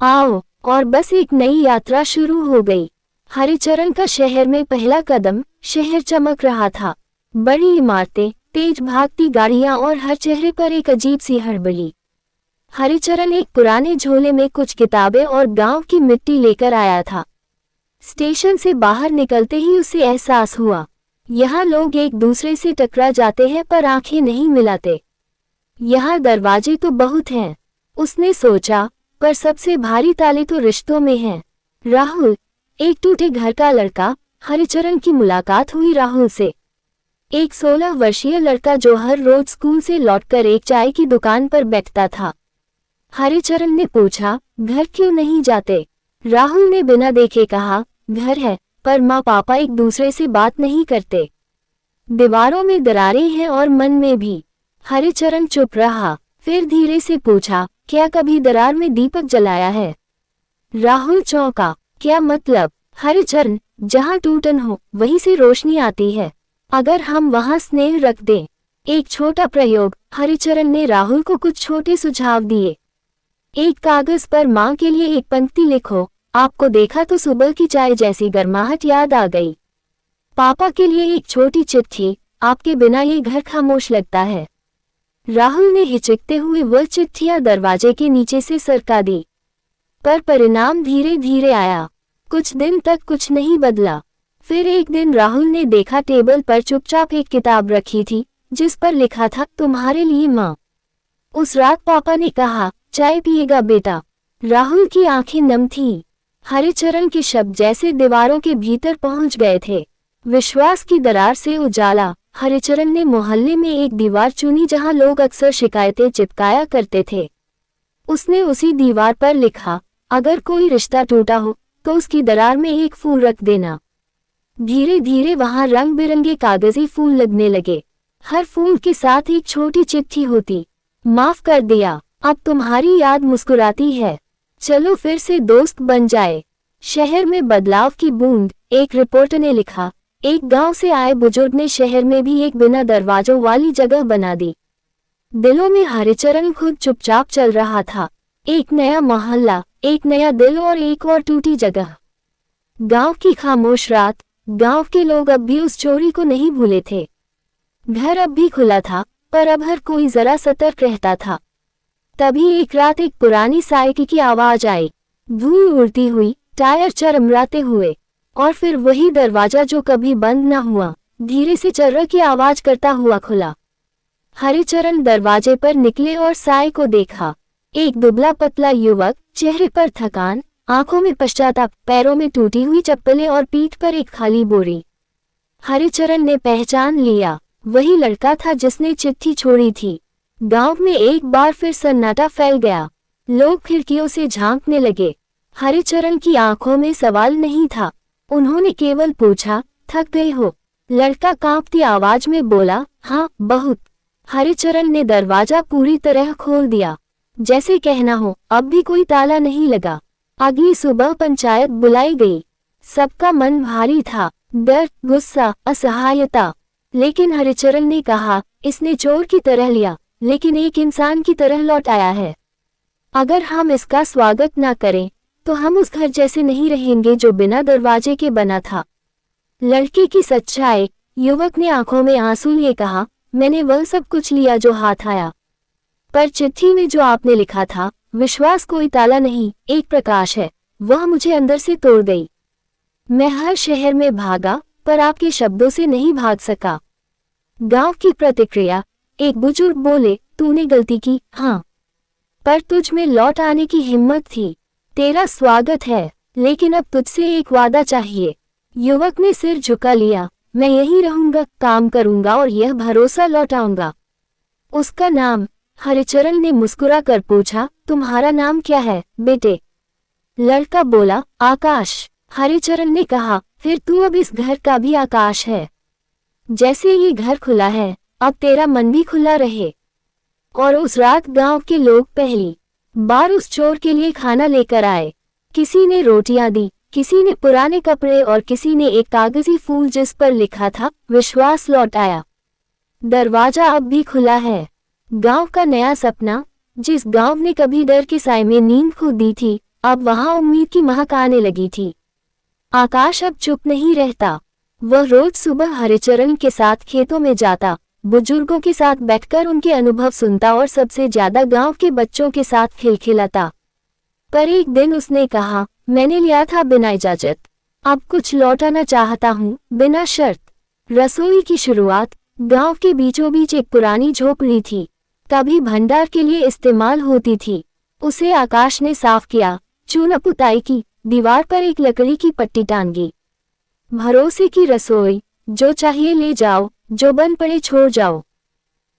आओ, और बस एक नई यात्रा शुरू हो गई। हरिचरण का शहर में पहला कदम। शहर चमक रहा था। बड़ी इमारतें, तेज भागती गाड़ियां और हर चेहरे पर एक अजीब सी हड़बड़ी। हरिचरण एक पुराने झोले में कुछ किताबें और गांव की मिट्टी लेकर आया था। स्टेशन से बाहर निकलते ही उसे एहसास हुआ, यहाँ लोग एक दूसरे से टकरा जाते हैं पर आंखें नहीं मिलाते। यहाँ दरवाजे तो बहुत हैं, उसने सोचा, पर सबसे भारी ताले तो रिश्तों में हैं। राहुल, एक टूटे घर का लड़का। हरिचरण की मुलाकात हुई राहुल से। एक 16 वर्षीय लड़का जो हर रोज स्कूल से लौटकर एक चाय की दुकान पर बैठता था। हरिचरण ने पूछा, घर क्यों नहीं जाते? राहुल ने बिना देखे कहा, घर है, पर माँ पापा एक दूसरे से बात नहीं करते। दीवारों में दरारें हैं और मन में भी। हरिचरण चुप रहा, फिर धीरे से पूछा, क्या कभी दरार में दीपक जलाया है? राहुल चौंका, क्या मतलब? हरिचरण, जहाँ टूटन हो वहीं से रोशनी आती है, अगर हम वहाँ स्नेह रख दें। एक छोटा प्रयोग। हरिचरण ने राहुल को कुछ छोटे सुझाव दिए। एक कागज पर माँ के लिए एक पंक्ति लिखो, आपको देखा तो सुबह की चाय जैसी गर्माहट याद आ गई। पापा के लिए एक छोटी चिट्ठी, आपके बिना ये घर खामोश लगता है। राहुल ने हिचकते हुए वह चिट्ठियां दरवाजे के नीचे से सरका दी, पर परिणाम धीरे धीरे आया। कुछ दिन तक कुछ नहीं बदला। फिर एक दिन राहुल ने देखा टेबल पर चुपचाप एक किताब रखी थी, जिस पर लिखा था, तुम्हारे लिए माँ। उस रात पापा ने कहा, चाय पिएगा बेटा? राहुल की आंखें नम थीं। हरिचरण के शब्द जैसे दीवारों के भीतर पहुंच गए थे। विश्वास की दरार से उजाला। हरिचरण ने मोहल्ले में एक दीवार चुनी जहां लोग अक्सर शिकायतें चिपकाया करते थे। उसने उसी दीवार पर लिखा, अगर कोई रिश्ता टूटा हो तो उसकी दरार में एक फूल रख देना। धीरे धीरे वहां रंग बिरंगे कागजी फूल लगने लगे। हर फूल के साथ एक छोटी चिट्ठी होती, माफ कर दिया, अब तुम्हारी याद मुस्कुराती है, चलो फिर से दोस्त बन जाए। शहर में बदलाव की बूंद। एक रिपोर्टर ने लिखा, एक गांव से आए बुजुर्ग ने शहर में भी एक बिना दरवाजों वाली जगह बना दी। दिलों में हरिचरण खुद चुपचाप चल रहा था। एक नया मोहल्ला, एक नया दिल और एक और टूटी जगह। गांव की खामोश रात। गांव के लोग अब भी उस चोरी को नहीं भूले थे। घर अब भी खुला था, पर अब हर कोई जरा सतर्क रहता था। तभी एक रात एक पुरानी साइकिल की आवाज आई, धूल उड़ती हुई, टायर चरमराते हुए, और फिर वही दरवाजा जो कभी बंद न हुआ, धीरे से चर्र की आवाज करता हुआ खुला। हरिचरण दरवाजे पर निकले और साय को देखा। एक दुबला पतला युवक, चेहरे पर थकान, आंखों में पश्चाताप, पैरों में टूटी हुई चप्पलें और पीठ पर एक खाली बोरी। हरिचरण ने पहचान लिया, वही लड़का था जिसने चिट्ठी छोड़ी थी। गांव में एक बार फिर सन्नाटा फैल गया। लोग खिड़कियों से झांकने लगे। हरिचरण की आंखों में सवाल नहीं था, उन्होंने केवल पूछा, थक गए हो? लड़का कांपती आवाज में बोला, हाँ बहुत। हरिचरण ने दरवाजा पूरी तरह खोल दिया, जैसे कहना हो, अब भी कोई ताला नहीं लगा। अगली सुबह पंचायत बुलाई गई। सबका मन भारी था, डर, गुस्सा, असहायता। लेकिन हरिचरण ने कहा, इसने चोर की तरह लिया, लेकिन एक इंसान की तरह लौट आया है। अगर हम इसका स्वागत न करें, तो हम उस घर जैसे नहीं रहेंगे जो बिना दरवाजे के बना था। लड़के की सच्चाई। युवक ने आंखों में आंसू लिए कहा, मैंने वह सब कुछ लिया जो हाथ आया, पर चिट्ठी में जो आपने लिखा था, विश्वास कोई ताला नहीं, एक प्रकाश है, वह मुझे अंदर से तोड़ गई। मैं हर शहर में भागा, पर आपके शब्दों से नहीं भाग सका। गांव की प्रतिक्रिया। एक बुजुर्ग बोले, तूने गलती की, हाँ, पर तुझ में लौट आने की हिम्मत थी। तेरा स्वागत है, लेकिन अब तुझसे एक वादा चाहिए। युवक ने सिर झुका लिया, मैं यहीं रहूंगा, काम करूंगा और यह भरोसा लौटाऊंगा। उसका नाम? हरिचरण ने मुस्कुरा कर पूछा, तुम्हारा नाम क्या है बेटे? लड़का बोला, आकाश। हरिचरण ने कहा, फिर तू अब इस घर का भी आकाश है। जैसे ये घर खुला है, अब तेरा मन भी खुला रहे। और उस रात गांव के लोग पहली बार उस चोर के लिए खाना लेकर आए। किसी ने रोटियां दी, किसी ने पुराने कपड़े और किसी ने एक कागजी फूल जिस पर लिखा था विश्वास लौट आया। दरवाजा अब भी खुला है। गांव का नया सपना, जिस गांव ने कभी डर के साए में नींद खो दी थी, अब वहां उम्मीद की महक आने लगी थी। आकाश अब चुप नहीं रहता। वह रोज सुबह हरिचरण के साथ खेतों में जाता, बुजुर्गों के साथ बैठकर उनके अनुभव सुनता और सबसे ज्यादा गांव के बच्चों के साथ खिलखिलाता। पर एक दिन उसने कहा, मैंने लिया था बिना इजाजत, अब कुछ लौटाना चाहता हूँ बिना शर्त। रसोई की शुरुआत गांव के बीचों बीच एक पुरानी झोपड़ी थी, कभी भंडार के लिए इस्तेमाल होती थी। उसे आकाश ने साफ किया, चूना पुताई की, दीवार पर एक लकड़ी की पट्टी टांगी। भरोसे की रसोई, जो चाहिए ले जाओ, जो बन पड़े छोड़ जाओ।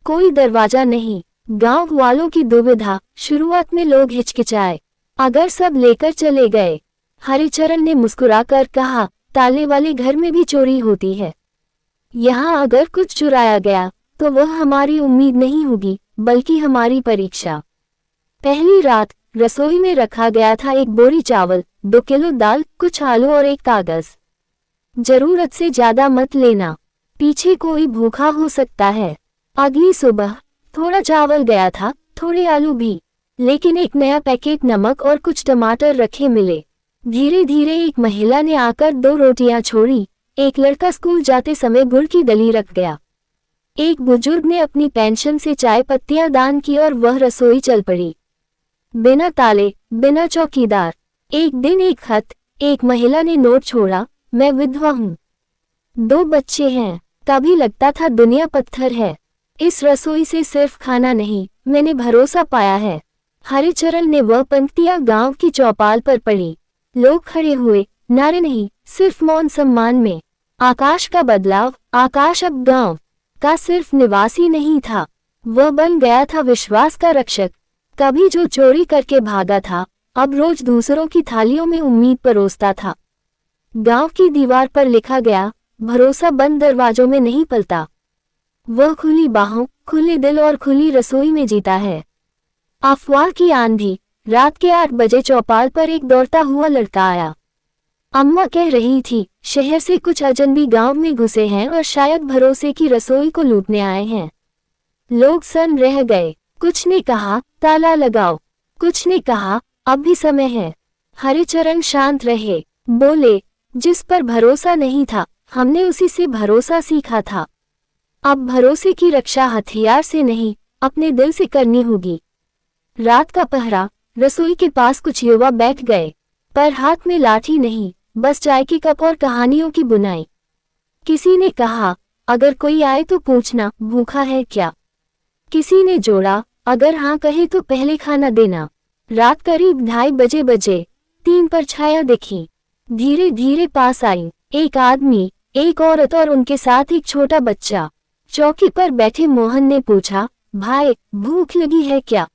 कोई दरवाजा नहीं। गांव वालों की दुविधा, शुरुआत में लोग हिचकिचाए, अगर सब लेकर चले गए। हरिचरण ने मुस्कुराकर कहा, ताले वाले घर में भी चोरी होती है। यहाँ अगर कुछ चुराया गया तो वह हमारी उम्मीद नहीं होगी, बल्कि हमारी परीक्षा। पहली रात रसोई में रखा गया था एक बोरी चावल, 2 किलो दाल, कुछ आलू और एक कागज। जरूरत से ज्यादा मत लेना, पीछे कोई भूखा हो सकता है। अगली सुबह थोड़ा चावल गया था, थोड़े आलू भी, लेकिन एक नया पैकेट नमक और कुछ टमाटर रखे मिले। धीरे धीरे एक महिला ने आकर 2 रोटियां छोड़ी। एक लड़का स्कूल जाते समय गुड़ की डली रख गया। एक बुजुर्ग ने अपनी पेंशन से चाय पत्तियां दान की और वह रसोई चल पड़ी। बिना ताले, बिना चौकीदार। एक दिन एक खत, एक महिला ने नोट छोड़ा, मैं विधवा हूँ, 2 बच्चे हैं। कभी लगता था दुनिया पत्थर है। इस रसोई से सिर्फ खाना नहीं, मैंने भरोसा पाया है। हरिचरण ने वह पंक्तियां गांव की चौपाल पर पढ़ी। लोग खड़े हुए, नारे नहीं, सिर्फ मौन सम्मान में। आकाश का बदलाव। आकाश अब गांव का सिर्फ निवासी नहीं था, वह बन गया था विश्वास का रक्षक। कभी जो चोरी करके भागा था, अब रोज दूसरों की थालियों में उम्मीद परोसता था। गांव की दीवार पर लिखा गया, भरोसा बंद दरवाजों में नहीं पलता, वह खुली बाहों, खुले दिल और खुली रसोई में जीता है। अफवाह की आंधी। रात के 8 बजे चौपाल पर एक दौड़ता हुआ लड़का आया। अम्मा कह रही थी, शहर से कुछ अजनबी गांव में घुसे हैं और शायद भरोसे की रसोई को लूटने आए हैं। लोग सन रह गए। कुछ ने कहा, ताला लगाओ, कुछ ने कहा, अब भी समय है। हरिचरण शांत रहे, बोले, जिस पर भरोसा नहीं था, हमने उसी से भरोसा सीखा था। अब भरोसे की रक्षा हथियार से नहीं, अपने दिल से करनी होगी। रात का पहरा। रसोई के पास कुछ युवा बैठ गए, पर हाथ में लाठी नहीं, बस चाय के कप और कहानियों की बुनाई। किसी ने कहा, अगर कोई आए तो पूछना, भूखा है क्या? किसी ने जोड़ा, अगर हाँ कहे तो पहले खाना देना। रात करीब 2:30 बजे 3 परछाइयां दिखी, धीरे धीरे पास आई। एक आदमी, एक औरत और उनके साथ एक छोटा बच्चा। चौकी पर बैठे मोहन ने पूछा, भाई भूख लगी है क्या?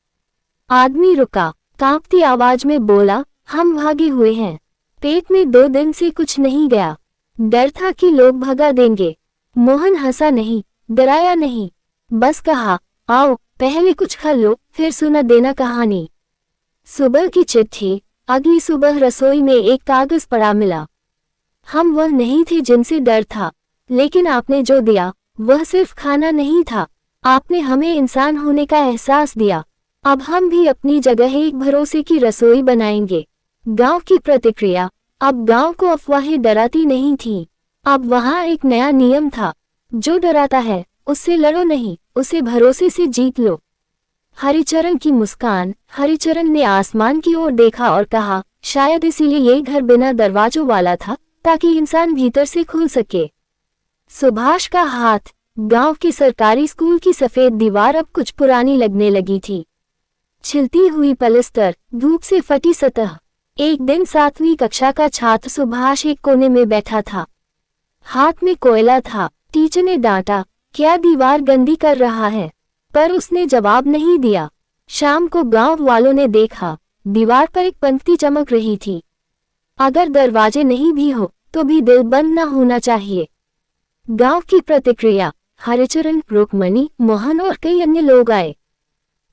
आदमी रुका, कांपती आवाज में बोला, हम भागे हुए हैं, पेट में 2 दिन से कुछ नहीं गया, डर था कि लोग भगा देंगे। मोहन हंसा नहीं, डराया नहीं, बस कहा, आओ पहले कुछ खा लो, फिर सुना देना कहानी। सुबह की चिट्ठी। अगली सुबह रसोई में एक कागज पड़ा मिला। हम वह नहीं थे जिनसे डर था, लेकिन आपने जो दिया वह सिर्फ खाना नहीं था, आपने हमें इंसान होने का एहसास दिया। अब हम भी अपनी जगह एक भरोसे की रसोई बनाएंगे। गांव की प्रतिक्रिया। अब गांव को अफवाहें डराती नहीं थीं। अब वहां एक नया नियम था, जो डराता है उससे लड़ो नहीं, उसे भरोसे से जीत लो। हरिचरण की मुस्कान। हरिचरण ने आसमान की ओर देखा और कहा, शायद इसीलिए ये घर बिना दरवाजों वाला था, ताकि इंसान भीतर से खुल सके। सुभाष का हाथ। गांव के सरकारी स्कूल की सफेद दीवार अब कुछ पुरानी लगने लगी थी। छिलती हुई पलस्तर, धूप से फटी सतह। एक दिन 7वीं कक्षा का छात्र सुभाष एक कोने में बैठा था, हाथ में कोयला था। टीचर ने डांटा, क्या दीवार गंदी कर रहा है? पर उसने जवाब नहीं दिया। शाम को गांव वालों ने देखा, दीवार पर एक पंक्ति चमक रही थी, अगर दरवाजे नहीं भी हो तो भी दिल बंद न होना चाहिए। गांव की प्रतिक्रिया। हरिचरण, रुक्मणी, मोहन और कई अन्य लोग आए।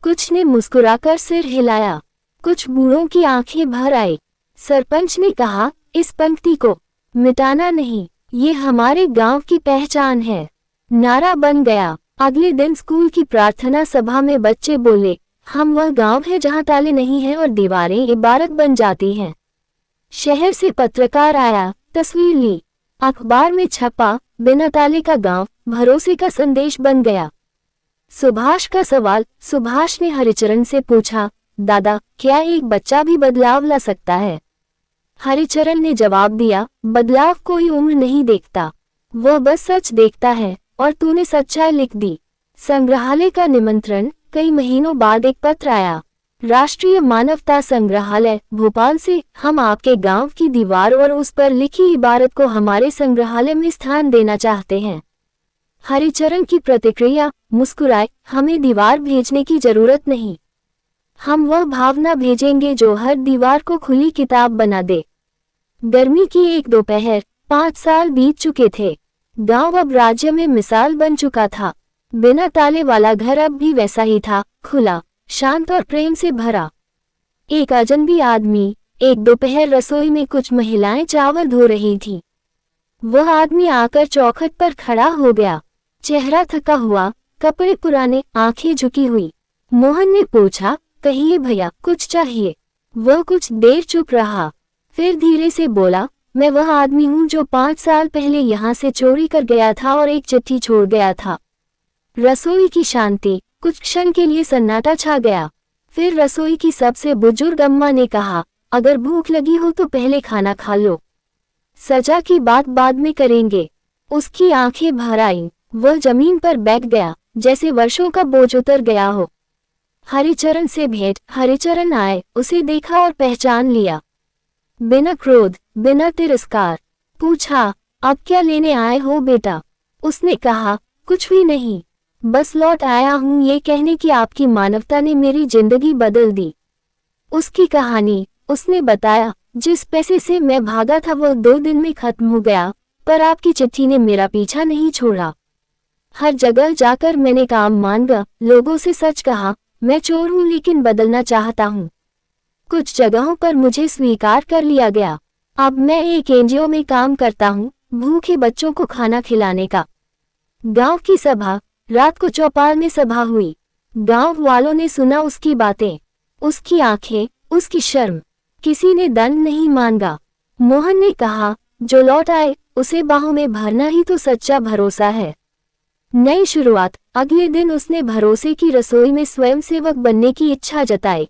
कुछ ने मुस्कुराकर सिर हिलाया, कुछ बूढ़ों की आंखें भर आई। सरपंच ने कहा, इस पंक्ति को मिटाना नहीं, ये हमारे गांव की पहचान है। नारा बन गया। अगले दिन स्कूल की प्रार्थना सभा में बच्चे बोले, हम वह गांव है जहां ताले नहीं हैं और दीवारें इबारत बन जाती हैं। शहर से पत्रकार आया, तस्वीर ली, अखबार में छपा, बिना ताले का गांव, भरोसे का संदेश बन गया। सुभाष का सवाल। सुभाष ने हरिचरण से पूछा, दादा, क्या एक बच्चा भी बदलाव ला सकता है? हरिचरण ने जवाब दिया, बदलाव कोई उम्र नहीं देखता, वह बस सच देखता है, और तूने सच्चाई लिख दी। संग्रहालय का निमंत्रण। कई महीनों बाद एक पत्र आया, राष्ट्रीय मानवता संग्रहालय भोपाल से, हम आपके गांव की दीवार और उस पर लिखी इबारत को हमारे संग्रहालय में स्थान देना चाहते हैं। हरिचरण की प्रतिक्रिया, मुस्कुराए, हमें दीवार भेजने की जरूरत नहीं, हम वह भावना भेजेंगे जो हर दीवार को खुली किताब बना दे। गर्मी की एक दोपहर, 5 साल बीत चुके थे। गांव अब राज्य में मिसाल बन चुका था। बिना ताले वाला घर अब भी वैसा ही था, खुला, शांत और प्रेम से भरा। एक अजनबी आदमी। एक दोपहर रसोई में कुछ महिलाएं चावल धो रही थीं। वह आदमी आकर चौखट पर खड़ा हो गया, चेहरा थका हुआ, कपड़े पुराने, आंखें झुकी हुई। मोहन ने पूछा, कहिए भैया, कुछ चाहिए? वह कुछ देर चुप रहा, फिर धीरे से बोला, मैं वह आदमी हूँ जो 5 साल पहले यहाँ से चोरी कर गया था और एक चिट्ठी छोड़ गया था। रसोई की शांति। कुछ क्षण के लिए सन्नाटा छा गया। फिर रसोई की सबसे बुजुर्ग अम्मा ने कहा, अगर भूख लगी हो तो पहले खाना खा लो, सजा की बात बाद में करेंगे। उसकी आंखें भर आईं, वह जमीन पर बैठ गया, जैसे वर्षों का बोझ उतर गया हो। हरिचरण से भेंट। हरिचरण आए, उसे देखा और पहचान लिया। बिना क्रोध, बिना तिरस्कार। पूछा, अब क्या लेने आए हो बेटा? उसने कहा, कुछ भी नहीं, बस लौट आया हूँ ये कहने कि आपकी मानवता ने मेरी जिंदगी बदल दी। उसकी कहानी। उसने बताया, जिस पैसे से मैं भागा था वो 2 दिन में खत्म हो गया, पर आपकी चिट्ठी ने मेरा पीछा नहीं छोड़ा। हर जगह जाकर मैंने काम मांगा, लोगों से सच कहा, मैं चोर हूँ लेकिन बदलना चाहता हूँ। कुछ जगहों पर मुझे स्वीकार कर लिया गया। अब मैं एक एनजीओ में काम करता हूँ, भूखे बच्चों को खाना खिलाने का। गांव की सभा। रात को चौपाल में सभा हुई। गांव वालों ने सुना उसकी बातें, उसकी आंखें, उसकी शर्म। किसी ने दंड नहीं मांगा। मोहन ने कहा, जो लौट आए उसे बाहों में भरना ही तो सच्चा भरोसा है। नई शुरुआत। अगले दिन उसने भरोसे की रसोई में स्वयंसेवक बनने की इच्छा जताई।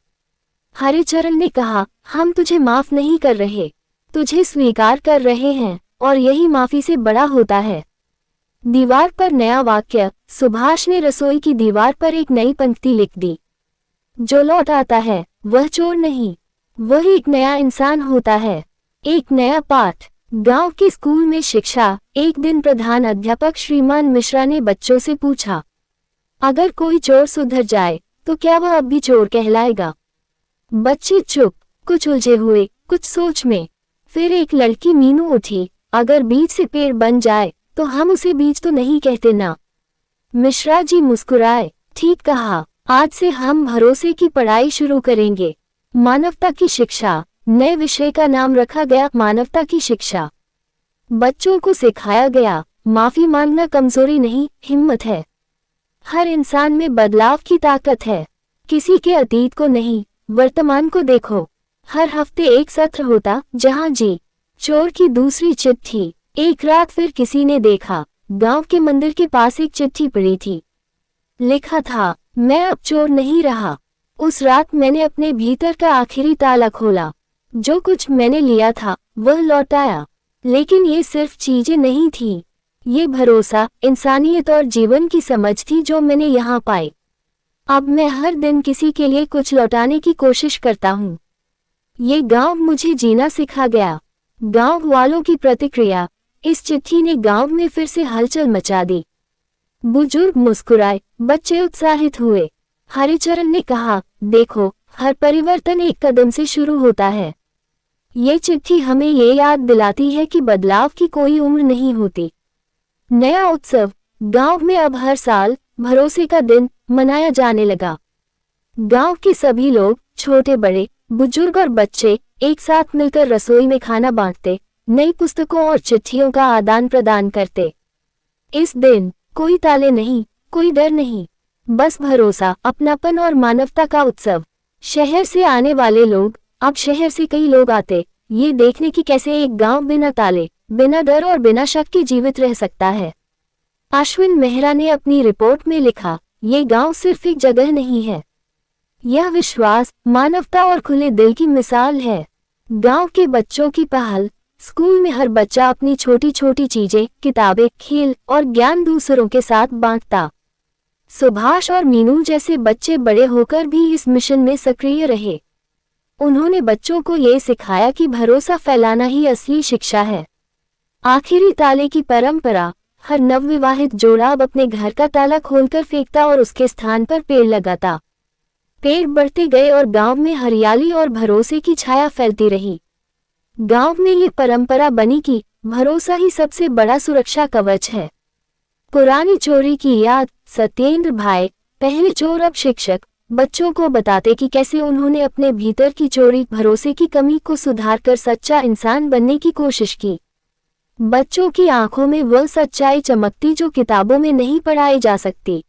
हरिचरण ने कहा, हम तुझे माफ नहीं कर रहे, तुझे स्वीकार कर रहे हैं, और यही माफी से बड़ा होता है। दीवार पर नया वाक्य। सुभाष ने रसोई की दीवार पर एक नई पंक्ति लिख दी, जो लौट आता है वह चोर नहीं, वह एक नया इंसान होता है। एक नया पाठ। गांव के स्कूल में शिक्षा। एक दिन प्रधान अध्यापक श्रीमान मिश्रा ने बच्चों से पूछा, अगर कोई चोर सुधर जाए तो क्या वह अब भी चोर कहलाएगा? बच्चे चुप, कुछ उलझे हुए, कुछ सोच में। फिर एक लड़की मीनू उठी, अगर बीज से पेड़ बन जाए तो हम उसे बीज तो नहीं कहते ना। मिश्रा जी मुस्कुराए, ठीक कहा, आज से हम भरोसे की पढ़ाई शुरू करेंगे। मानवता की शिक्षा। नए विषय का नाम रखा गया, मानवता की शिक्षा। बच्चों को सिखाया गया, माफी मांगना कमजोरी नहीं, हिम्मत है। हर इंसान में बदलाव की ताकत है। किसी के अतीत को नहीं, वर्तमान को देखो। हर हफ्ते एक सत्र होता जहां जी चोर की दूसरी चिट्ठी। एक रात फिर किसी ने देखा, गांव के मंदिर के पास एक चिट्ठी पड़ी थी। लिखा था, मैं अब चोर नहीं रहा। उस रात मैंने अपने भीतर का आखिरी ताला खोला। जो कुछ मैंने लिया था वह लौटाया, लेकिन ये सिर्फ चीजें नहीं थीं। ये भरोसा, इंसानियत और जीवन की समझ थी जो मैंने यहाँ पाई। अब मैं हर दिन किसी के लिए कुछ लौटाने की कोशिश करता हूँ। ये गांव मुझे जीना सिखा गया। गांव वालों की प्रतिक्रिया। इस चिट्ठी ने गांव में फिर से हलचल मचा दी। बुजुर्ग मुस्कुराए, बच्चे उत्साहित हुए। हरिचरण ने कहा, देखो, हर परिवर्तन एक कदम से शुरू होता है। ये चिट्ठी हमें ये याद दिलाती है कि बदलाव की कोई उम्र नहीं होती। नया उत्सव। गांव में अब हर साल भरोसे का दिन मनाया जाने लगा। गांव के सभी लोग, छोटे बड़े, बुजुर्ग और बच्चे, एक साथ मिलकर रसोई में खाना बांटते, नई पुस्तकों और चिट्ठियों का आदान प्रदान करते। इस दिन कोई ताले नहीं, कोई डर नहीं, बस भरोसा, अपनापन और मानवता का उत्सव। शहर से आने वाले लोग, अब शहर से कई लोग आते, ये देखने की कैसे एक गांव बिना ताले, बिना डर और बिना शक के जीवित रह सकता है। अश्विन मेहरा ने अपनी रिपोर्ट में लिखा, ये गांव सिर्फ एक जगह नहीं है, यह विश्वास, मानवता और खुले दिल की मिसाल है। गांव के बच्चों की पहल, स्कूल में हर बच्चा अपनी छोटी छोटी चीजें, किताबें, खेल और ज्ञान दूसरों के साथ बांटता। सुभाष और मीनू जैसे बच्चे बड़े होकर भी इस मिशन में सक्रिय रहे। उन्होंने बच्चों को ये सिखाया कि भरोसा फैलाना ही असली शिक्षा है। आखिरी ताले की परंपरा, हर नवविवाहित जोड़ा अब अपने घर का ताला खोलकर फेंकता और उसके स्थान पर पेड़ लगाता। पेड़ बढ़ते गए और गांव में हरियाली और भरोसे की छाया फैलती रही। गांव में ये परंपरा बनी कि भरोसा ही सबसे बड़ा सुरक्षा कवच है। पुरानी चोरी की याद, सत्येंद्र भाई, पहले चोर अब शिक्षक, बच्चों को बताते कि कैसे उन्होंने अपने भीतर की चोरी, भरोसे की कमी को सुधारकर सच्चा इंसान बनने की कोशिश की। बच्चों की आंखों में वह सच्चाई चमकती जो किताबों में नहीं पढ़ाई जा सकती।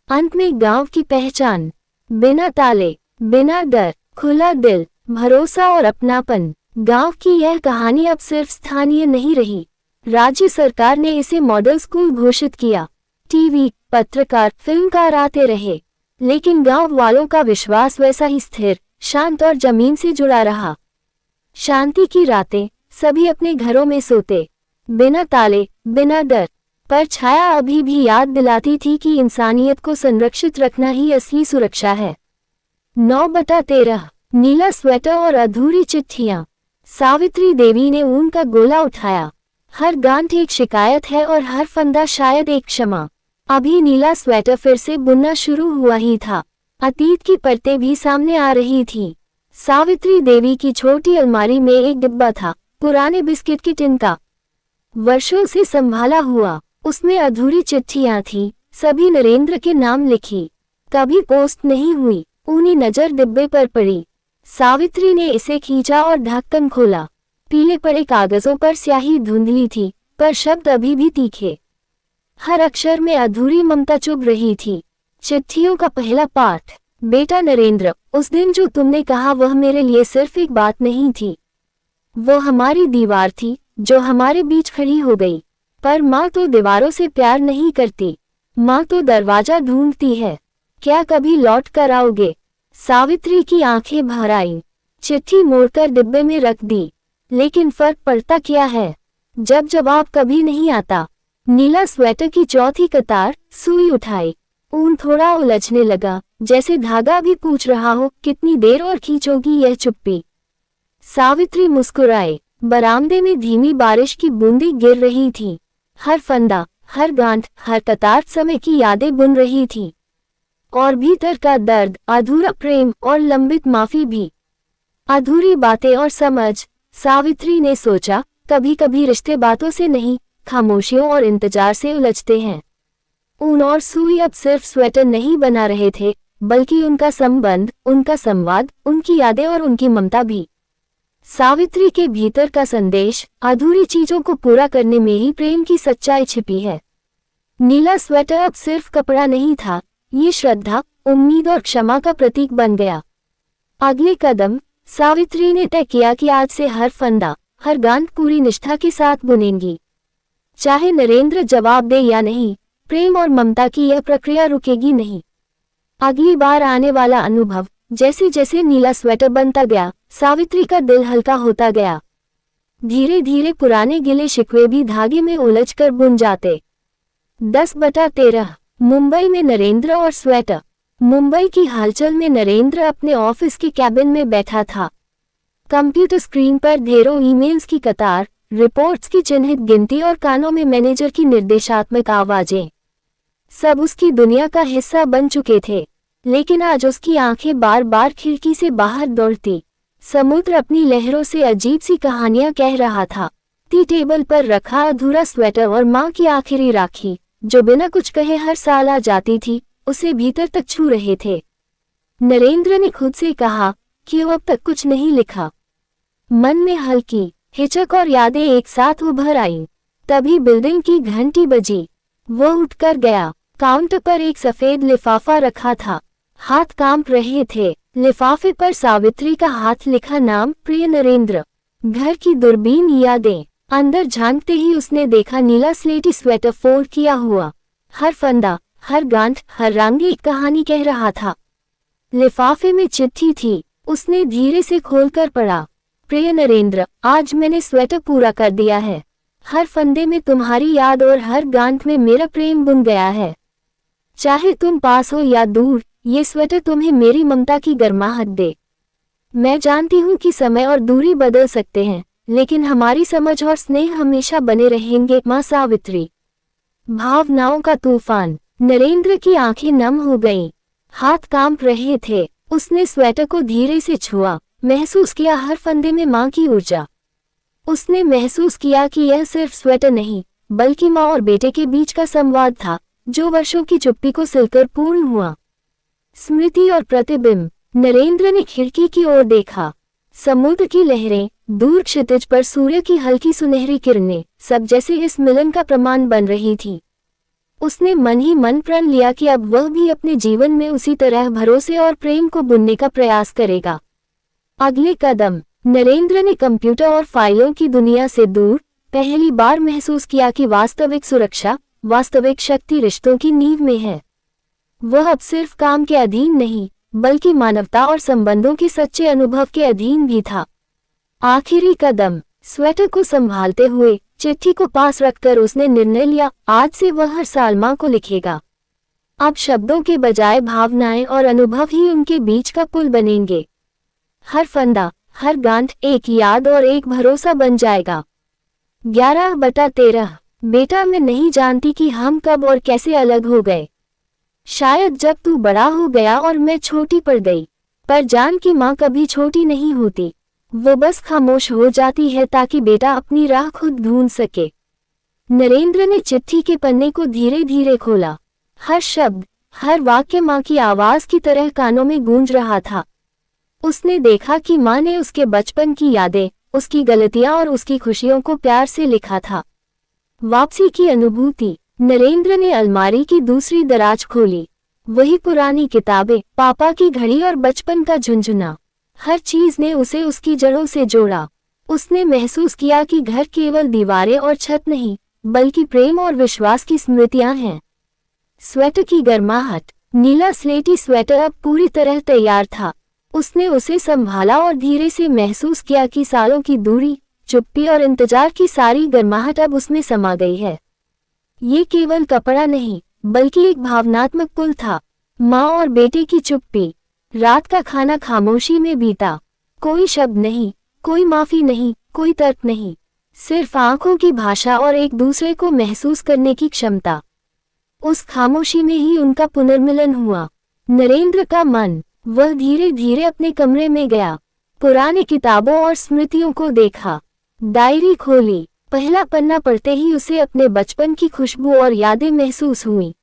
अंत में गांव की पहचान, बिना ताले, बिना डर, खुला दिल, भरोसा और अपनापन। गांव की यह कहानी अब सिर्फ स्थानीय नहीं रही, राज्य सरकार ने इसे मॉडल स्कूल घोषित किया। टीवी, पत्रकार, फिल्मकार आते रहे, लेकिन गांव वालों का विश्वास वैसा ही स्थिर, शांत और जमीन से जुड़ा रहा। शांति की रातें, सभी अपने घरों में सोते, बिना ताले, बिना डर, पर छाया अभी भी याद दिलाती थी कि इंसानियत को संरक्षित रखना ही असली सुरक्षा है। 9/13, नीला स्वेटर और अधूरी चिट्ठियां। सावित्री देवी ने ऊन का गोला उठाया। हर गांठ एक शिकायत है और हर फंदा शायद एक क्षमा। अभी नीला स्वेटर फिर से बुनना शुरू हुआ ही था, अतीत की परतें भी सामने आ रही थी। सावित्री देवी की छोटी अलमारी में एक डिब्बा था, पुराने बिस्किट की टिन का, वर्षों से संभाला हुआ। उसमें अधूरी चिट्ठियां थी, सभी नरेंद्र के नाम लिखी, कभी पोस्ट नहीं हुई। ऊनी नजर डिब्बे पर पड़ी। सावित्री ने इसे खींचा और ढक्कन खोला। पीले पड़े कागजों पर स्याही धुंधली थी, पर शब्द अभी भी तीखे। हर अक्षर में अधूरी ममता चुभ रही थी। चिट्ठियों का पहला पाठ। बेटा नरेंद्र, उस दिन जो तुमने कहा वह मेरे लिए सिर्फ एक बात नहीं थी, वो हमारी दीवार थी जो हमारे बीच खड़ी हो गई। पर माँ तो दीवारों से प्यार नहीं करती, माँ तो दरवाजा ढूंढती है। क्या कभी लौट कर आओगे? सावित्री की आंखें भर आईं। चिट्ठी मोड़कर डिब्बे में रख दी। लेकिन फर्क पड़ता क्या है जब जवाब कभी नहीं आता। नीला स्वेटर की चौथी कतार, सुई उठाई। ऊन थोड़ा उलझने लगा, जैसे धागा भी पूछ रहा हो, कितनी देर और खींचोगी यह चुप्पी। सावित्री मुस्कुराए। बरामदे में धीमी बारिश की बूंदें गिर रही थीं। हर फंदा, हर गांठ, हर कतार समय की यादें बुन रही थी। और भीतर का दर्द, अधूरा प्रेम और लंबित माफी भी। अधूरी बातें और समझ। सावित्री ने सोचा, कभी कभी रिश्ते बातों से नहीं, खामोशियों और इंतजार से उलझते हैं। ऊन और सुई अब सिर्फ स्वेटर नहीं बना रहे थे, बल्कि उनका संबंध, उनका संवाद, उनकी यादें और उनकी ममता भी। सावित्री के भीतर का संदेश, अधूरी चीजों को पूरा करने में ही प्रेम की सच्चाई छिपी है। नीला स्वेटर अब सिर्फ कपड़ा नहीं था, ये श्रद्धा, उम्मीद और क्षमा का प्रतीक बन गया। अगले कदम, सावित्री ने तय किया कि आज से हर फंदा, हर गांठ पूरी निष्ठा के साथ बुनेंगी। चाहे नरेंद्र जवाब दे या नहीं, प्रेम और ममता की यह प्रक्रिया रुकेगी नहीं। अगली बार आने वाला अनुभव, जैसे जैसे नीला स्वेटर बनता गया, सावित्री का दिल हल्का होता गया। धीरे धीरे पुराने गिले शिकवे भी धागे में उलझकर बुन जाते। 10/13, मुंबई में नरेंद्र और स्वेटर। मुंबई की हलचल में नरेंद्र अपने ऑफिस के कैबिन में बैठा था। कंप्यूटर स्क्रीन पर ढेरों ईमेल्स की कतार, रिपोर्ट्स की चिन्हित गिनती और कानों में मैनेजर की निर्देशात्मक आवाजें। सब उसकी दुनिया का हिस्सा बन चुके थे, लेकिन आज उसकी आंखें बार बार खिड़की से बाहर दौड़ती। समुद्र अपनी लहरों से अजीब सी कहानियां कह रहा था। टी टेबल पर रखा अधूरा स्वेटर और माँ की आखिरी राखी, जो बिना कुछ कहे हर साल आ जाती थी, उसे भीतर तक छू रहे थे। नरेंद्र ने खुद से कहा, क्यों अब तक कुछ नहीं लिखा। मन में हल्की हिचक और यादें एक साथ उभर आईं। तभी बिल्डिंग की घंटी बजी। वो उठकर गया। काउंटर पर एक सफेद लिफाफा रखा था। हाथ कांप रहे थे। लिफाफे पर सावित्री का हाथ लिखा नाम, प्रिय नरेंद्र। घर की दूरबीन यादें। अंदर झांकते ही उसने देखा नीला स्लेटी स्वेटर फोल्ड किया हुआ। हर फंदा, हर गांठ, हर रंग एक कहानी कह रहा था। लिफाफे में चिट्ठी थी। उसने धीरे से खोलकर पढ़ा। प्रिय नरेंद्र, आज मैंने स्वेटर पूरा कर दिया है। हर फंदे में तुम्हारी याद और हर गांठ में मेरा प्रेम बुन गया है। चाहे तुम पास हो या दूर, ये स्वेटर तुम्हें मेरी ममता की गर्माहट दे। मैं जानती हूँ कि समय और दूरी बदल सकते हैं, लेकिन हमारी समझ और स्नेह हमेशा बने रहेंगे, माँ सावित्री। भावनाओं का तूफान। नरेंद्र की आंखें नम हो गईं। हाथ कांप रहे थे। उसने स्वेटर को धीरे से छुआ। महसूस किया हर फंदे में माँ की ऊर्जा। उसने महसूस किया कि यह सिर्फ स्वेटर नहीं, बल्कि माँ और बेटे के बीच का संवाद था, जो वर्षों की चुप्पी को सिलकर पूर्ण हुआ। स्मृति और प्रतिबिंब। नरेंद्र ने खिड़की की ओर देखा। समुद्र की लहरें, दूर क्षितिज पर सूर्य की हल्की सुनहरी किरणें, सब जैसे इस मिलन का प्रमाण बन रही थी। उसने मन ही मन प्रण लिया कि अब वह भी अपने जीवन में उसी तरह भरोसे और प्रेम को बुनने का प्रयास करेगा। अगले कदम। नरेंद्र ने कंप्यूटर और फाइलों की दुनिया से दूर पहली बार महसूस किया कि वास्तविक सुरक्षा, वास्तविक शक्ति रिश्तों की नींव में है। वह अब सिर्फ काम के अधीन नहीं, बल्कि मानवता और संबंधों के सच्चे अनुभव के अधीन भी था। आखिरी कदम। स्वेटर को संभालते हुए, चिट्ठी को पास रखकर उसने निर्णय लिया, आज से वह हर साल माँ को लिखेगा। अब शब्दों के बजाय भावनाएं और अनुभव ही उनके बीच का पुल बनेंगे। हर फंदा, हर गांठ एक याद और एक भरोसा बन जाएगा। 11/13। बेटा, मैं नहीं जानती कि हम कब और कैसे अलग हो गए। शायद जब तू बड़ा हो गया और मैं छोटी पड़ गई। पर जान कि माँ कभी छोटी नहीं होती। वो बस खामोश हो जाती है ताकि बेटा अपनी राह खुद ढूंढ सके। नरेंद्र ने चिट्ठी के पन्ने को धीरे धीरे खोला। हर शब्द, हर वाक्य माँ की आवाज की तरह कानों में गूंज रहा था। उसने देखा कि माँ ने उसके बचपन की यादें, उसकी गलतियां और उसकी खुशियों को प्यार से लिखा था। वापसी की अनुभूति। नरेंद्र ने अलमारी की दूसरी दराज खोली। वही पुरानी किताबें, पापा की घड़ी और बचपन का झुंझुना। हर चीज ने उसे उसकी जड़ों से जोड़ा। उसने महसूस किया कि घर केवल दीवारें और छत नहीं, बल्कि प्रेम और विश्वास की स्मृतियां हैं। स्वेटर की गर्माहट। नीला स्लेटी स्वेटर अब पूरी तरह तैयार था। उसने उसे संभाला और धीरे से महसूस किया कि सालों की दूरी, चुप्पी और इंतजार की सारी गर्माहट अब उसमें समा गई है। ये केवल कपड़ा नहीं, बल्कि एक भावनात्मक पुल था। माँ और बेटे की चुप्पी। रात का खाना खामोशी में बीता। कोई शब्द नहीं, कोई माफी नहीं, कोई तर्क नहीं, सिर्फ आंखों की भाषा और एक दूसरे को महसूस करने की क्षमता। उस खामोशी में ही उनका पुनर्मिलन हुआ। नरेंद्र का मन। वह धीरे धीरे अपने कमरे में गया। पुरानी किताबों और स्मृतियों को देखा। डायरी खोली। पहला पन्ना पढ़ते ही उसे अपने बचपन की खुशबू और यादें महसूस हुई।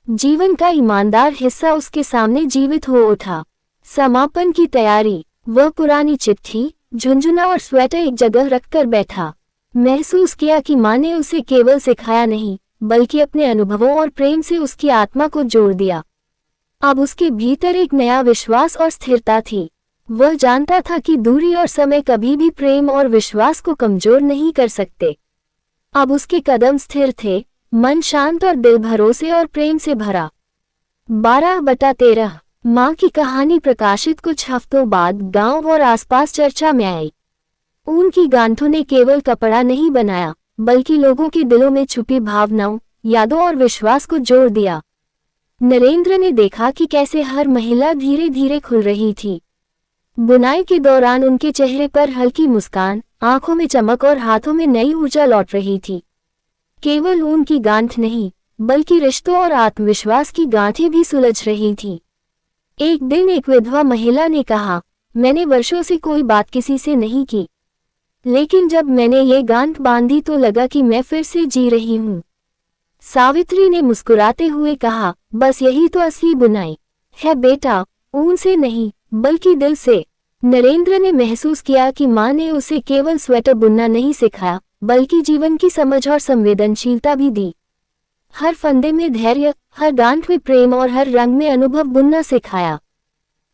जीवन का ईमानदार हिस्सा उसके सामने जीवित हो उठा। समापन की तैयारी। वह पुरानी चिट्ठी, झुंझुना और स्वेटर एक जगह रखकर बैठा। महसूस किया कि माँ ने उसे केवल सिखाया नहीं, बल्कि अपने अनुभवों और प्रेम से उसकी आत्मा को जोड़ दिया। अब उसके भीतर एक नया विश्वास और स्थिरता थी। वह जानता था कि दूरी और समय कभी भी प्रेम और विश्वास को कमजोर नहीं कर सकते। अब उसके कदम स्थिर थे, मन शांत और दिल भरोसे और प्रेम से भरा। 12/13। माँ की कहानी प्रकाशित कुछ हफ्तों बाद गांव और आसपास चर्चा में आई। उनकी गांठों ने केवल कपड़ा नहीं बनाया, बल्कि लोगों के दिलों में छुपी भावनाओं, यादों और विश्वास को जोड़ दिया। नरेंद्र ने देखा कि कैसे हर महिला धीरे धीरे खुल रही थी। बुनाई के दौरान उनके चेहरे पर हल्की मुस्कान, आंखों में चमक और हाथों में नई ऊर्जा लौट रही थी। केवल ऊन की गांठ नहीं, बल्कि रिश्तों और आत्मविश्वास की गांठें भी सुलझ रही थीं। एक दिन एक विधवा महिला ने कहा, मैंने वर्षों से कोई बात किसी से नहीं की, लेकिन जब मैंने ये गांठ बांधी तो लगा कि मैं फिर से जी रही हूँ। सावित्री ने मुस्कुराते हुए कहा, बस यही तो असली बुनाई है बेटा, ऊन से नहीं बल्कि दिल से। नरेंद्र ने महसूस किया कि माँ ने उसे केवल स्वेटर बुनना नहीं सिखाया, बल्कि जीवन की समझ और संवेदनशीलता भी दी। हर फंदे में धैर्य, हर गांठ में प्रेम और हर रंग में अनुभव बुनना सिखाया।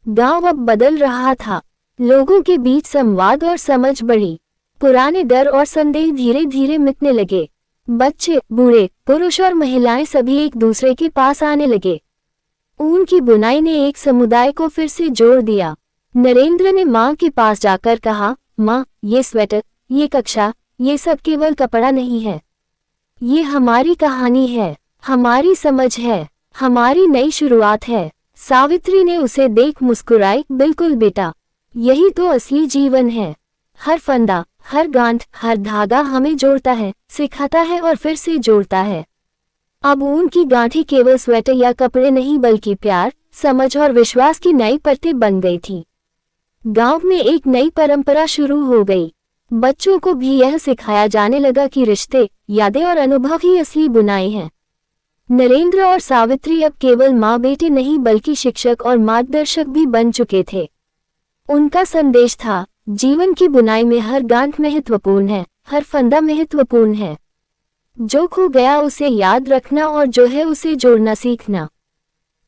गांव अब बदल रहा था। लोगों के बीच संवाद और समझ बढ़ी। पुराने डर और संदेह धीरे धीरे मिटने लगे। बच्चे, बूढ़े, पुरुष और महिलाएं सभी एक दूसरे के पास आने लगे। ऊन की बुनाई ने एक समुदाय को फिर से जोड़ दिया। नरेंद्र ने माँ के पास जाकर कहा, माँ, ये स्वेटर, ये कक्षा, ये सब केवल कपड़ा नहीं है। ये हमारी कहानी है, हमारी समझ है, हमारी नई शुरुआत है। सावित्री ने उसे देख मुस्कुराई, बिल्कुल बेटा, यही तो असली जीवन है। हर फंदा, हर गांठ, हर धागा हमें जोड़ता है, सिखाता है और फिर से जोड़ता है। अब ऊन की गांठें केवल स्वेटर या कपड़े नहीं बल्कि प्यार, समझ और विश्वास की नई परतें बन गई थी। गांव में एक नई परंपरा शुरू हो गई। बच्चों को भी यह सिखाया जाने लगा कि रिश्ते, यादें और अनुभव ही असली बुनाई हैं। नरेंद्र और सावित्री अब केवल माँ बेटे नहीं बल्कि शिक्षक और मार्गदर्शक भी बन चुके थे। उनका संदेश था, जीवन की बुनाई में हर गांठ महत्वपूर्ण है, हर फंदा महत्वपूर्ण है। जो खो गया उसे याद रखना और जो है उसे जोड़ना सीखना।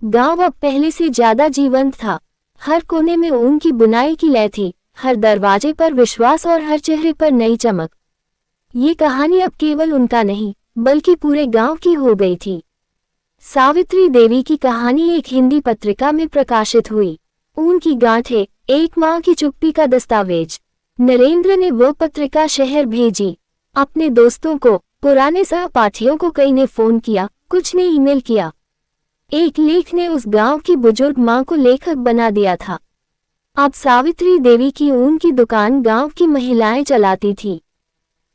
गांव अब पहले से ज्यादा जीवंत था। हर कोने में ऊन की बुनाई की लय थी, हर दरवाजे पर विश्वास और हर चेहरे पर नई चमक। ये कहानी अब केवल उनका नहीं बल्कि पूरे गांव की हो गई थी। सावित्री देवी की कहानी एक हिंदी पत्रिका में प्रकाशित हुई। ऊन की गांठें, एक माँ की चुप्पी का दस्तावेज। नरेंद्र ने वो पत्रिका शहर भेजी। अपने दोस्तों को, पुराने सहपाठियों को कई ने फोन किया, कुछ ने ईमेल किया। एक लेख ने उस गांव की बुजुर्ग माँ को लेखक बना दिया था। अब सावित्री देवी की ऊन की दुकान गांव की महिलाएं चलाती थी।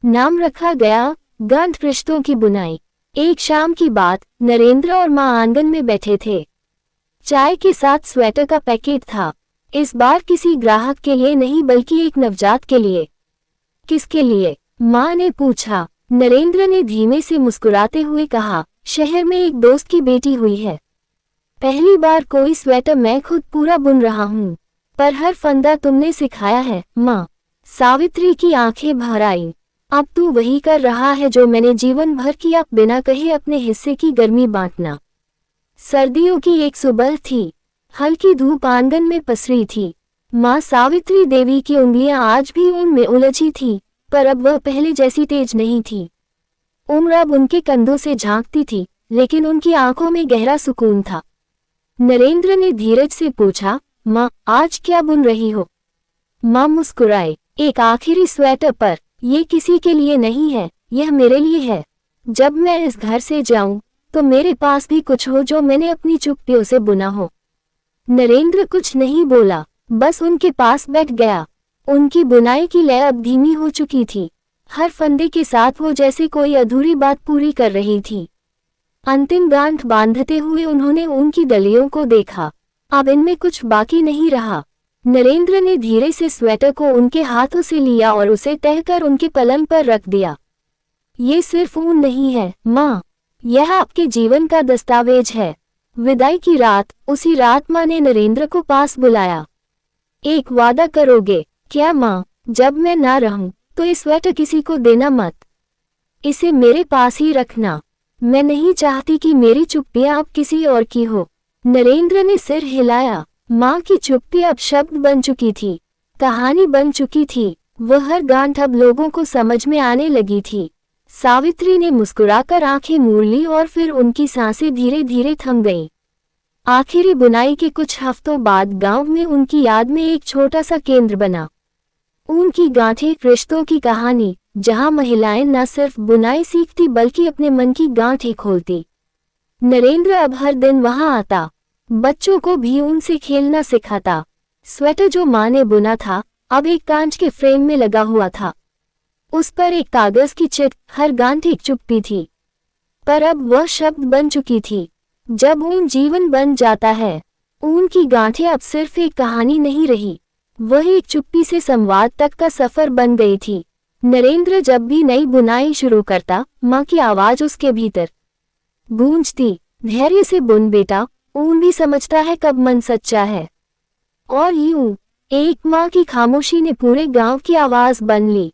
नाम रखा गया, गांठ रिश्तों की बुनाई। एक शाम की बात, नरेंद्र और माँ आंगन में बैठे थे। चाय के साथ स्वेटर का पैकेट था। इस बार किसी ग्राहक के लिए नहीं बल्कि एक नवजात के लिए। किसके लिए? माँ ने पूछा। नरेंद्र ने धीमे से मुस्कुराते हुए कहा, शहर में एक दोस्त की बेटी हुई है। पहली बार कोई स्वेटर मैं खुद पूरा बुन रहा हूँ, पर हर फंदा तुमने सिखाया है माँ। सावित्री की आंखें भर आईं। अब तू वही कर रहा है जो मैंने जीवन भर किया, बिना कहे अपने हिस्से की गर्मी बांटना। सर्दियों की एक सुबह थी। हल्की धूप आंगन में पसरी थी। माँ सावित्री देवी की उंगलियां आज भी ऊन में उलझी थी, पर अब वह पहले जैसी तेज नहीं थी। उम्र अब उनके कंधों से झांकती थी, लेकिन उनकी आंखों में गहरा सुकून था। नरेंद्र ने धीरज से पूछा, माँ, आज क्या बुन रही हो? माँ मुस्कुराए, एक आखिरी स्वेटर पर। ये किसी के लिए नहीं है, यह मेरे लिए है। जब मैं इस घर से जाऊं, तो मेरे पास भी कुछ हो जो मैंने अपनी चुप्पियों से बुना हो। नरेंद्र कुछ नहीं बोला, बस उनके पास बैठ गया। उनकी बुनाई की लय अब धीमी हो चुकी थी। हर फंदे के साथ वो जैसे कोई अधूरी बात पूरी कर रही थी। अंतिम गांठ बांधते हुए उन्होंने ऊन की डलियों को देखा। अब इनमें कुछ बाकी नहीं रहा। नरेंद्र ने धीरे से स्वेटर को उनके हाथों से लिया और उसे तहकर उनके पलंग पर रख दिया। ये सिर्फ ऊन नहीं है माँ, यह आपके जीवन का दस्तावेज है। विदाई की रात, उसी रात माँ ने नरेंद्र को पास बुलाया। एक वादा करोगे क्या माँ? जब मैं ना रहूं, तो ये स्वेटर किसी को देना मत। इसे मेरे पास ही रखना। मैं नहीं चाहती कि मेरी चुप्पियां अब किसी और की हो। नरेंद्र ने सिर हिलाया। माँ की चुप्पी अब शब्द बन चुकी थी, कहानी बन चुकी थी। वह हर गांठ अब लोगों को समझ में आने लगी थी। सावित्री ने मुस्कुराकर आंखें मूड़ ली और फिर उनकी सांसें धीरे धीरे थम गईं। आखिरी बुनाई के कुछ हफ्तों बाद गांव में उनकी याद में एक छोटा सा केंद्र बना। ऊन की गांठें, रिश्तों की कहानी, जहां महिलाएं न सिर्फ बुनाई सीखती बल्कि अपने मन की गांठें खोलती। नरेंद्र अब हर दिन वहां आता, बच्चों को भी ऊन से खेलना सिखाता। स्वेटर जो माँ ने बुना था, अब एक कांच के फ्रेम में लगा हुआ था। उस पर एक कागज की चिट, हर गांठ एक चुप्पी थी। पर अब वह शब्द बन चुकी थी। जब ऊन जीवन बन जाता है, ऊन की गांठें अब सिर्फ एक कहानी नहीं रही, वह एक चुप्पी से संवाद तक का सफर बन गई थी। नरेंद्र जब भी नई बुनाई शुरू करता, माँ की आवाज उसके भीतर गूंजती, धैर्य से बुन बेटा, ऊन भी समझता है कब मन सच्चा है। और यूं एक माँ की खामोशी ने पूरे गांव की आवाज बन ली।